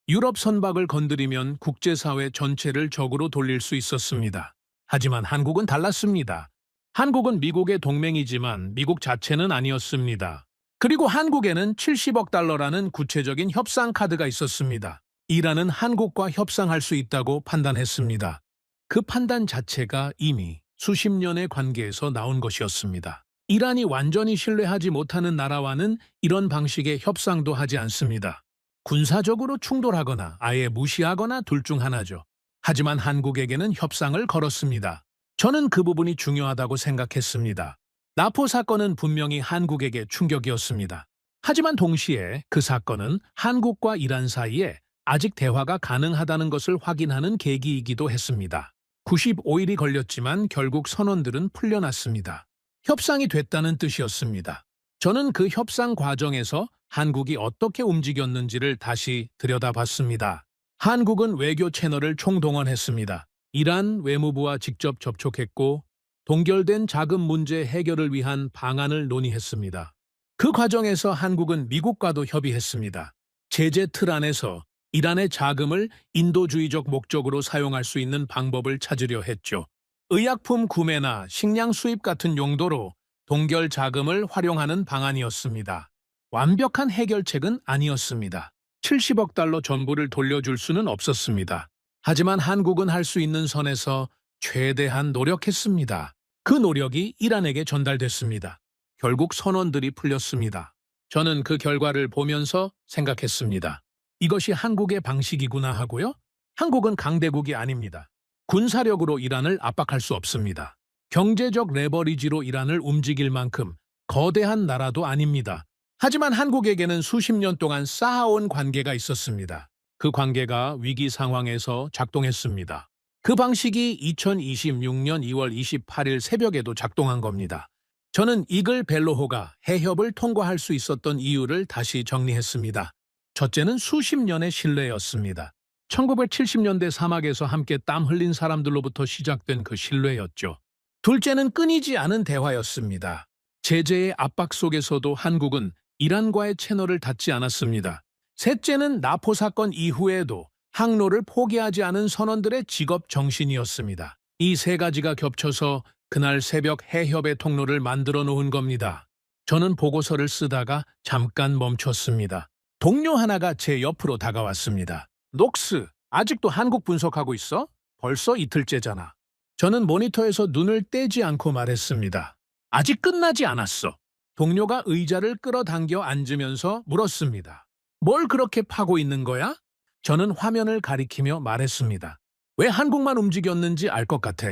유럽 선박을 건드리면 국제사회 전체를 적으로 돌릴 수 있었습니다. 하지만 한국은 달랐습니다. 한국은 미국의 동맹이지만 미국 자체는 아니었습니다. 그리고 한국에는 70억 달러라는 구체적인 협상 카드가 있었습니다. 이란은 한국과 협상할 수 있다고 판단했습니다. 그 판단 자체가 이미 수십 년의 관계에서 나온 것이었습니다. 이란이 완전히 신뢰하지 못하는 나라와는 이런 방식의 협상도 하지 않습니다. 군사적으로 충돌하거나 아예 무시하거나 둘 중 하나죠. 하지만 한국에게는 협상을 걸었습니다. 저는 그 부분이 중요하다고 생각했습니다. 나포 사건은 분명히 한국에게 충격이었습니다. 하지만 동시에 그 사건은 한국과 이란 사이에 아직 대화가 가능하다는 것을 확인하는 계기이기도 했습니다. 95일이 걸렸지만 결국 선원들은 풀려났습니다. 협상이 됐다는 뜻이었습니다. 저는 그 협상 과정에서 한국이 어떻게 움직였는지를 다시 들여다봤습니다. 한국은 외교 채널을 총동원했습니다. 이란 외무부와 직접 접촉했고 동결된 자금 문제 해결을 위한 방안을 논의했습니다. 그 과정에서 한국은 미국과도 협의했습니다. 제재 틀 안에서 이란의 자금을 인도주의적 목적으로 사용할 수 있는 방법을 찾으려 했죠. 의약품 구매나 식량 수입 같은 용도로 동결 자금을 활용하는 방안이었습니다. 완벽한 해결책은 아니었습니다. 70억 달러 전부를 돌려줄 수는 없었습니다. 하지만 한국은 할 수 있는 선에서 최대한 노력했습니다. 그 노력이 이란에게 전달됐습니다. 결국 선원들이 풀렸습니다. 저는 그 결과를 보면서 생각했습니다. 이것이 한국의 방식이구나 하고요. 한국은 강대국이 아닙니다. 군사력으로 이란을 압박할 수 없습니다. 경제적 레버리지로 이란을 움직일 만큼 거대한 나라도 아닙니다. 하지만 한국에게는 수십 년 동안 쌓아온 관계가 있었습니다. 그 관계가 위기 상황에서 작동했습니다. 그 방식이 2026년 2월 28일 새벽에도 작동한 겁니다. 저는 이글 벨로호가 해협을 통과할 수 있었던 이유를 다시 정리했습니다. 첫째는 수십 년의 신뢰였습니다. 1970년대 사막에서 함께 땀 흘린 사람들로부터 시작된 그 신뢰였죠. 둘째는 끊이지 않은 대화였습니다. 제재의 압박 속에서도 한국은 이란과의 채널을 닫지 않았습니다. 셋째는 나포 사건 이후에도 항로를 포기하지 않은 선원들의 직업 정신이었습니다. 이 세 가지가 겹쳐서 그날 새벽 해협의 통로를 만들어 놓은 겁니다. 저는 보고서를 쓰다가 잠깐 멈췄습니다. 동료 하나가 제 옆으로 다가왔습니다. 녹스, 아직도 한국 분석하고 있어? 벌써 이틀째잖아. 저는 모니터에서 눈을 떼지 않고 말했습니다. 아직 끝나지 않았어. 동료가 의자를 끌어당겨 앉으면서 물었습니다. 뭘 그렇게 파고 있는 거야? 저는 화면을 가리키며 말했습니다. 왜 한국만 움직였는지 알 것 같아.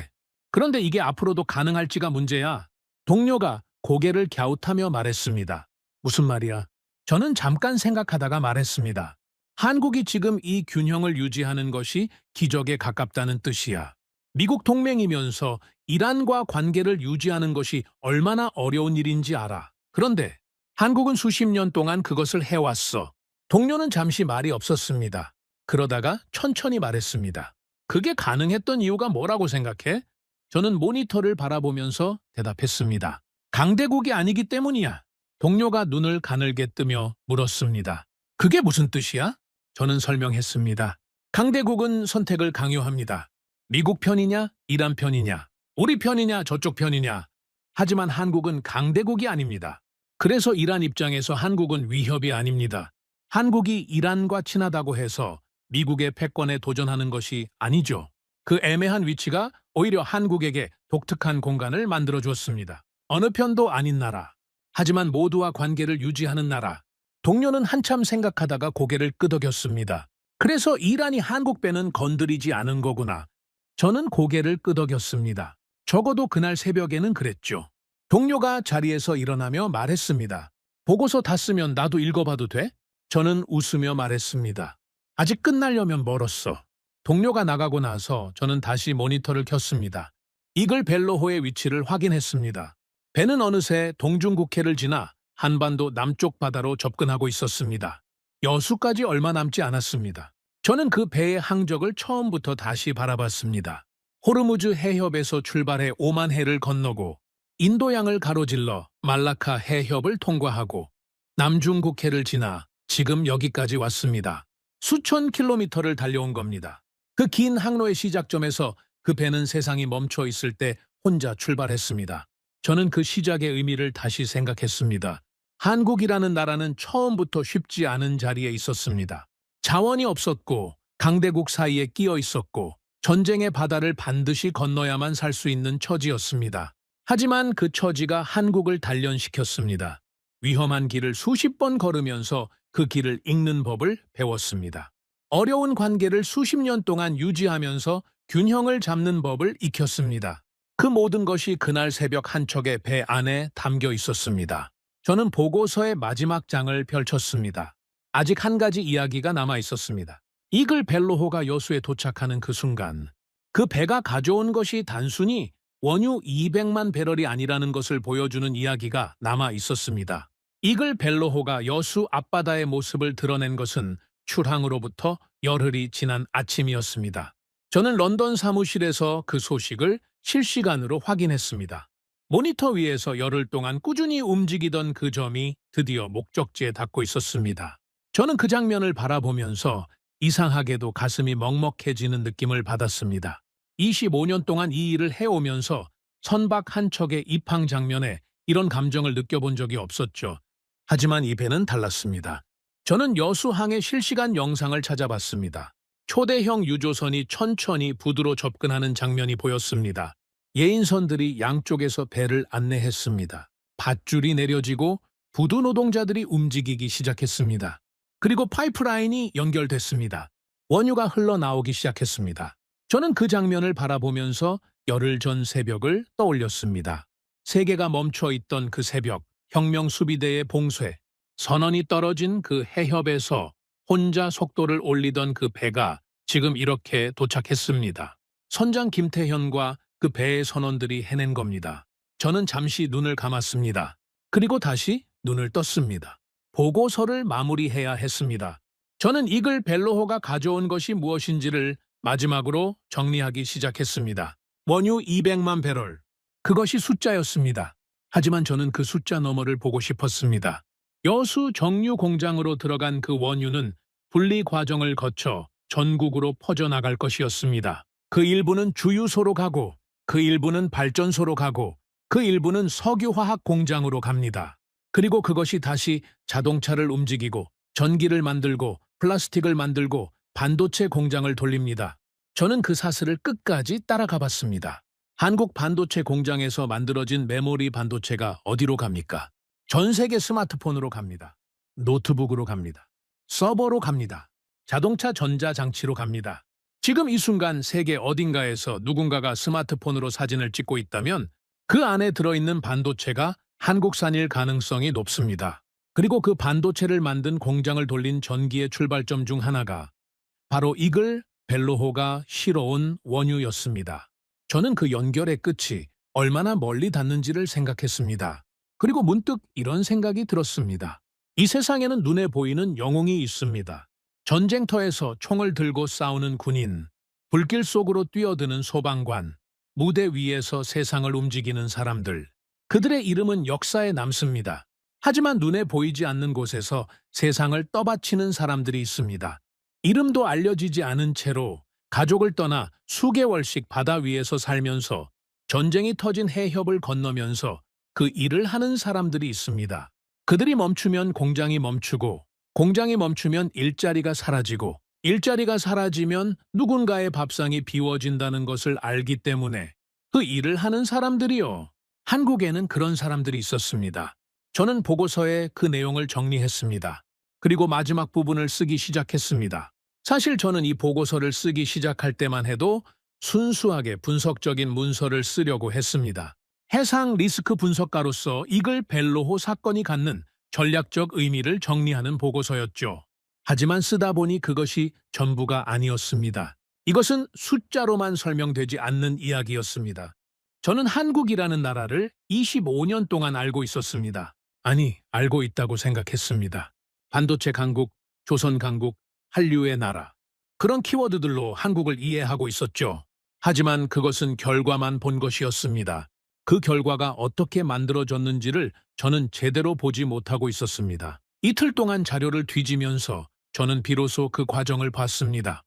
그런데 이게 앞으로도 가능할지가 문제야. 동료가 고개를 갸웃하며 말했습니다. 무슨 말이야? 저는 잠깐 생각하다가 말했습니다. 한국이 지금 이 균형을 유지하는 것이 기적에 가깝다는 뜻이야. 미국 동맹이면서 이란과 관계를 유지하는 것이 얼마나 어려운 일인지 알아. 그런데 한국은 수십 년 동안 그것을 해왔어. 동료는 잠시 말이 없었습니다. 그러다가 천천히 말했습니다. 그게 가능했던 이유가 뭐라고 생각해? 저는 모니터를 바라보면서 대답했습니다. 강대국이 아니기 때문이야. 동료가 눈을 가늘게 뜨며 물었습니다. 그게 무슨 뜻이야? 저는 설명했습니다. 강대국은 선택을 강요합니다. 미국 편이냐, 이란 편이냐, 우리 편이냐, 저쪽 편이냐. 하지만 한국은 강대국이 아닙니다. 그래서 이란 입장에서 한국은 위협이 아닙니다. 한국이 이란과 친하다고 해서 미국의 패권에 도전하는 것이 아니죠. 그 애매한 위치가 오히려 한국에게 독특한 공간을 만들어 주었습니다. 어느 편도 아닌 나라, 하지만 모두와 관계를 유지하는 나라. 동료는 한참 생각하다가 고개를 끄덕였습니다. 그래서 이란이 한국 배는 건드리지 않은 거구나. 저는 고개를 끄덕였습니다. 적어도 그날 새벽에는 그랬죠. 동료가 자리에서 일어나며 말했습니다. 보고서 다 쓰면 나도 읽어봐도 돼? 저는 웃으며 말했습니다. 아직 끝나려면 멀었어. 동료가 나가고 나서 저는 다시 모니터를 켰습니다. 이글 벨로호의 위치를 확인했습니다. 배는 어느새 동중국해를 지나 한반도 남쪽 바다로 접근하고 있었습니다. 여수까지 얼마 남지 않았습니다. 저는 그 배의 항적을 처음부터 다시 바라봤습니다. 호르무즈 해협에서 출발해 오만해를 건너고 인도양을 가로질러 말라카 해협을 통과하고 남중국해를 지나 지금 여기까지 왔습니다. 수천 킬로미터를 달려온 겁니다. 그 긴 항로의 시작점에서 그 배는 세상이 멈춰 있을 때 혼자 출발했습니다. 저는 그 시작의 의미를 다시 생각했습니다. 한국이라는 나라는 처음부터 쉽지 않은 자리에 있었습니다. 자원이 없었고 강대국 사이에 끼어 있었고 전쟁의 바다를 반드시 건너야만 살 수 있는 처지였습니다. 하지만 그 처지가 한국을 단련시켰습니다. 위험한 길을 수십 번 걸으면서 그 길을 읽는 법을 배웠습니다. 어려운 관계를 수십 년 동안 유지하면서 균형을 잡는 법을 익혔습니다. 그 모든 것이 그날 새벽 한 척의 배 안에 담겨 있었습니다. 저는 보고서의 마지막 장을 펼쳤습니다. 아직 한 가지 이야기가 남아 있었습니다. 이글 벨로호가 여수에 도착하는 그 순간, 그 배가 가져온 것이 단순히 원유 200만 배럴이 아니라는 것을 보여주는 이야기가 남아 있었습니다. 이글 벨로호가 여수 앞바다의 모습을 드러낸 것은 출항으로부터 열흘이 지난 아침이었습니다. 저는 런던 사무실에서 그 소식을 실시간으로 확인했습니다. 모니터 위에서 열흘 동안 꾸준히 움직이던 그 점이 드디어 목적지에 닿고 있었습니다. 저는 그 장면을 바라보면서 이상하게도 가슴이 먹먹해지는 느낌을 받았습니다. 25년 동안 이 일을 해오면서 선박 한 척의 입항 장면에 이런 감정을 느껴본 적이 없었죠. 하지만 이 배는 달랐습니다. 저는 여수항의 실시간 영상을 찾아봤습니다. 초대형 유조선이 천천히 부두로 접근하는 장면이 보였습니다. 예인선들이 양쪽에서 배를 안내했습니다. 밧줄이 내려지고 부두 노동자들이 움직이기 시작했습니다. 그리고 파이프라인이 연결됐습니다. 원유가 흘러나오기 시작했습니다. 저는 그 장면을 바라보면서 열흘 전 새벽을 떠올렸습니다. 세계가 멈춰있던 그 새벽, 혁명 수비대의 봉쇄, 선언이 떨어진 그 해협에서 혼자 속도를 올리던 그 배가 지금 이렇게 도착했습니다. 선장 김태현과 그 배의 선원들이 해낸 겁니다. 저는 잠시 눈을 감았습니다. 그리고 다시 눈을 떴습니다. 보고서를 마무리해야 했습니다. 저는 이글 벨로호가 가져온 것이 무엇인지를 마지막으로 정리하기 시작했습니다. 원유 200만 배럴. 그것이 숫자였습니다. 하지만 저는 그 숫자 너머를 보고 싶었습니다. 여수 정유 공장으로 들어간 그 원유는 분리 과정을 거쳐 전국으로 퍼져나갈 것이었습니다. 그 일부는 주유소로 가고, 그 일부는 발전소로 가고, 그 일부는 석유화학 공장으로 갑니다. 그리고 그것이 다시 자동차를 움직이고, 전기를 만들고, 플라스틱을 만들고, 반도체 공장을 돌립니다. 저는 그 사슬을 끝까지 따라가 봤습니다. 한국 반도체 공장에서 만들어진 메모리 반도체가 어디로 갑니까? 전 세계 스마트폰으로 갑니다. 노트북으로 갑니다. 서버로 갑니다. 자동차 전자장치로 갑니다. 지금 이 순간 세계 어딘가에서 누군가가 스마트폰으로 사진을 찍고 있다면 그 안에 들어있는 반도체가 한국산일 가능성이 높습니다. 그리고 그 반도체를 만든 공장을 돌린 전기의 출발점 중 하나가 바로 이글 벨로호가 실어온 원유였습니다. 저는 그 연결의 끝이 얼마나 멀리 닿는지를 생각했습니다. 그리고 문득 이런 생각이 들었습니다. 이 세상에는 눈에 보이는 영웅이 있습니다. 전쟁터에서 총을 들고 싸우는 군인, 불길 속으로 뛰어드는 소방관, 무대 위에서 세상을 움직이는 사람들. 그들의 이름은 역사에 남습니다. 하지만 눈에 보이지 않는 곳에서 세상을 떠받치는 사람들이 있습니다. 이름도 알려지지 않은 채로 가족을 떠나 수개월씩 바다 위에서 살면서 전쟁이 터진 해협을 건너면서 그 일을 하는 사람들이 있습니다. 그들이 멈추면 공장이 멈추고, 공장이 멈추면 일자리가 사라지고, 일자리가 사라지면 누군가의 밥상이 비워진다는 것을 알기 때문에 그 일을 하는 사람들이요. 한국에는 그런 사람들이 있었습니다. 저는 보고서에 그 내용을 정리했습니다. 그리고 마지막 부분을 쓰기 시작했습니다. 사실 저는 이 보고서를 쓰기 시작할 때만 해도 순수하게 분석적인 문서를 쓰려고 했습니다. 해상 리스크 분석가로서 이글 벨로호 사건이 갖는 전략적 의미를 정리하는 보고서였죠. 하지만 쓰다 보니 그것이 전부가 아니었습니다. 이것은 숫자로만 설명되지 않는 이야기였습니다. 저는 한국이라는 나라를 25년 동안 알고 있었습니다. 아니, 알고 있다고 생각했습니다. 반도체 강국, 조선 강국, 한류의 나라. 그런 키워드들로 한국을 이해하고 있었죠. 하지만 그것은 결과만 본 것이었습니다. 그 결과가 어떻게 만들어졌는지를 저는 제대로 보지 못하고 있었습니다. 이틀 동안 자료를 뒤지면서 저는 비로소 그 과정을 봤습니다.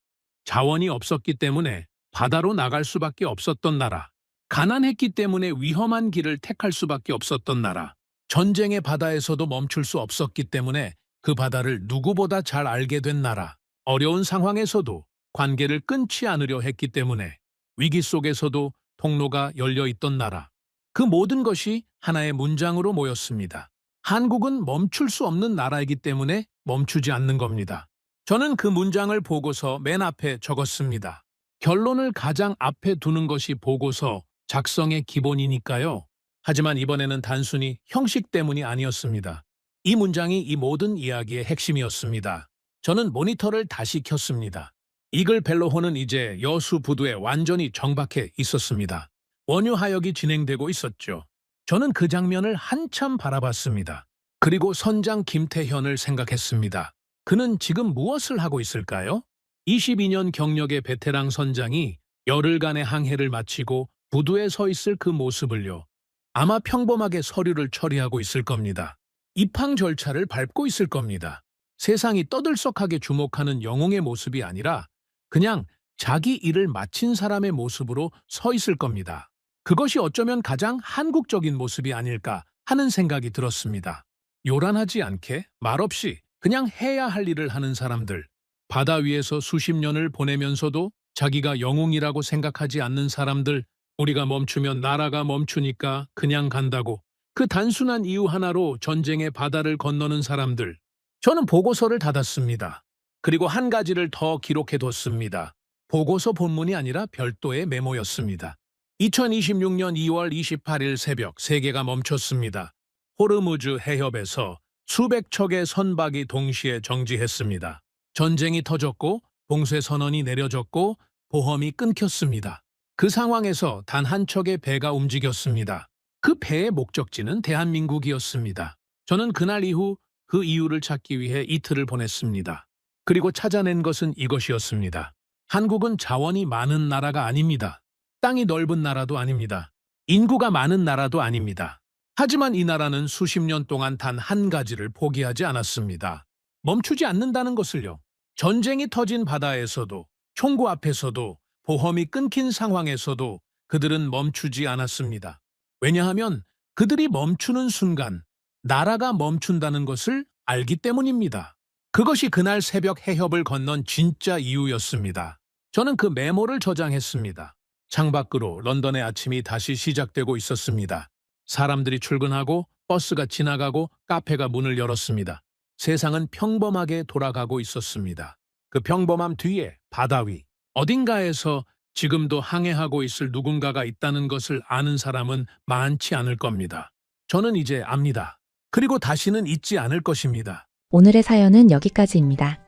자원이 없었기 때문에 바다로 나갈 수밖에 없었던 나라. 가난했기 때문에 위험한 길을 택할 수밖에 없었던 나라. 전쟁의 바다에서도 멈출 수 없었기 때문에 그 바다를 누구보다 잘 알게 된 나라. 어려운 상황에서도 관계를 끊지 않으려 했기 때문에 위기 속에서도 통로가 열려 있던 나라. 그 모든 것이 하나의 문장으로 모였습니다. 한국은 멈출 수 없는 나라이기 때문에 멈추지 않는 겁니다. 저는 그 문장을 보고서 맨 앞에 적었습니다. 결론을 가장 앞에 두는 것이 보고서 작성의 기본이니까요. 하지만 이번에는 단순히 형식 때문이 아니었습니다. 이 문장이 이 모든 이야기의 핵심이었습니다. 저는 모니터를 다시 켰습니다. 이글 벨로호는 이제 여수 부두에 완전히 정박해 있었습니다. 원유 하역이 진행되고 있었죠. 저는 그 장면을 한참 바라봤습니다. 그리고 선장 김태현을 생각했습니다. 그는 지금 무엇을 하고 있을까요? 22년 경력의 베테랑 선장이 열흘간의 항해를 마치고 부두에 서 있을 그 모습을요. 아마 평범하게 서류를 처리하고 있을 겁니다. 입항 절차를 밟고 있을 겁니다. 세상이 떠들썩하게 주목하는 영웅의 모습이 아니라 그냥 자기 일을 마친 사람의 모습으로 서 있을 겁니다. 그것이 어쩌면 가장 한국적인 모습이 아닐까 하는 생각이 들었습니다. 요란하지 않게 말없이 그냥 해야 할 일을 하는 사람들, 바다 위에서 수십 년을 보내면서도 자기가 영웅이라고 생각하지 않는 사람들, 우리가 멈추면 나라가 멈추니까 그냥 간다고 그 단순한 이유 하나로 전쟁의 바다를 건너는 사람들. 저는 보고서를 닫았습니다. 그리고 한 가지를 더 기록해뒀습니다. 보고서 본문이 아니라 별도의 메모였습니다. 2026년 2월 28일 새벽 세계가 멈췄습니다. 호르무즈 해협에서 수백 척의 선박이 동시에 정지했습니다. 전쟁이 터졌고 봉쇄 선언이 내려졌고 보험이 끊겼습니다. 그 상황에서 단 한 척의 배가 움직였습니다. 그 배의 목적지는 대한민국이었습니다. 저는 그날 이후 그 이유를 찾기 위해 이틀을 보냈습니다. 그리고 찾아낸 것은 이것이었습니다. 한국은 자원이 많은 나라가 아닙니다. 땅이 넓은 나라도 아닙니다. 인구가 많은 나라도 아닙니다. 하지만 이 나라는 수십 년 동안 단 한 가지를 포기하지 않았습니다. 멈추지 않는다는 것을요. 전쟁이 터진 바다에서도, 총구 앞에서도, 보험이 끊긴 상황에서도 그들은 멈추지 않았습니다. 왜냐하면 그들이 멈추는 순간 나라가 멈춘다는 것을 알기 때문입니다. 그것이 그날 새벽 해협을 건넌 진짜 이유였습니다. 저는 그 메모를 저장했습니다. 창밖으로 런던의 아침이 다시 시작되고 있었습니다. 사람들이 출근하고 버스가 지나가고 카페가 문을 열었습니다. 세상은 평범하게 돌아가고 있었습니다. 그 평범함 뒤에 바다 위 어딘가에서 지금도 항해하고 있을 누군가가 있다는 것을 아는 사람은 많지 않을 겁니다. 저는 이제 압니다. 그리고 다시는 잊지 않을 것입니다. 오늘의 사연은 여기까지입니다.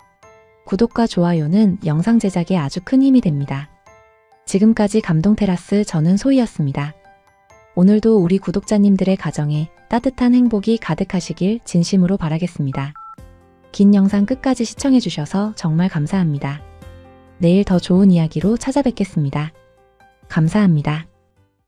구독과 좋아요는 영상 제작에 아주 큰 힘이 됩니다. 지금까지 감동테라스 저는 소희였습니다. 오늘도 우리 구독자님들의 가정에 따뜻한 행복이 가득하시길 진심으로 바라겠습니다. 긴 영상 끝까지 시청해주셔서 정말 감사합니다. 내일 더 좋은 이야기로 찾아뵙겠습니다. 감사합니다.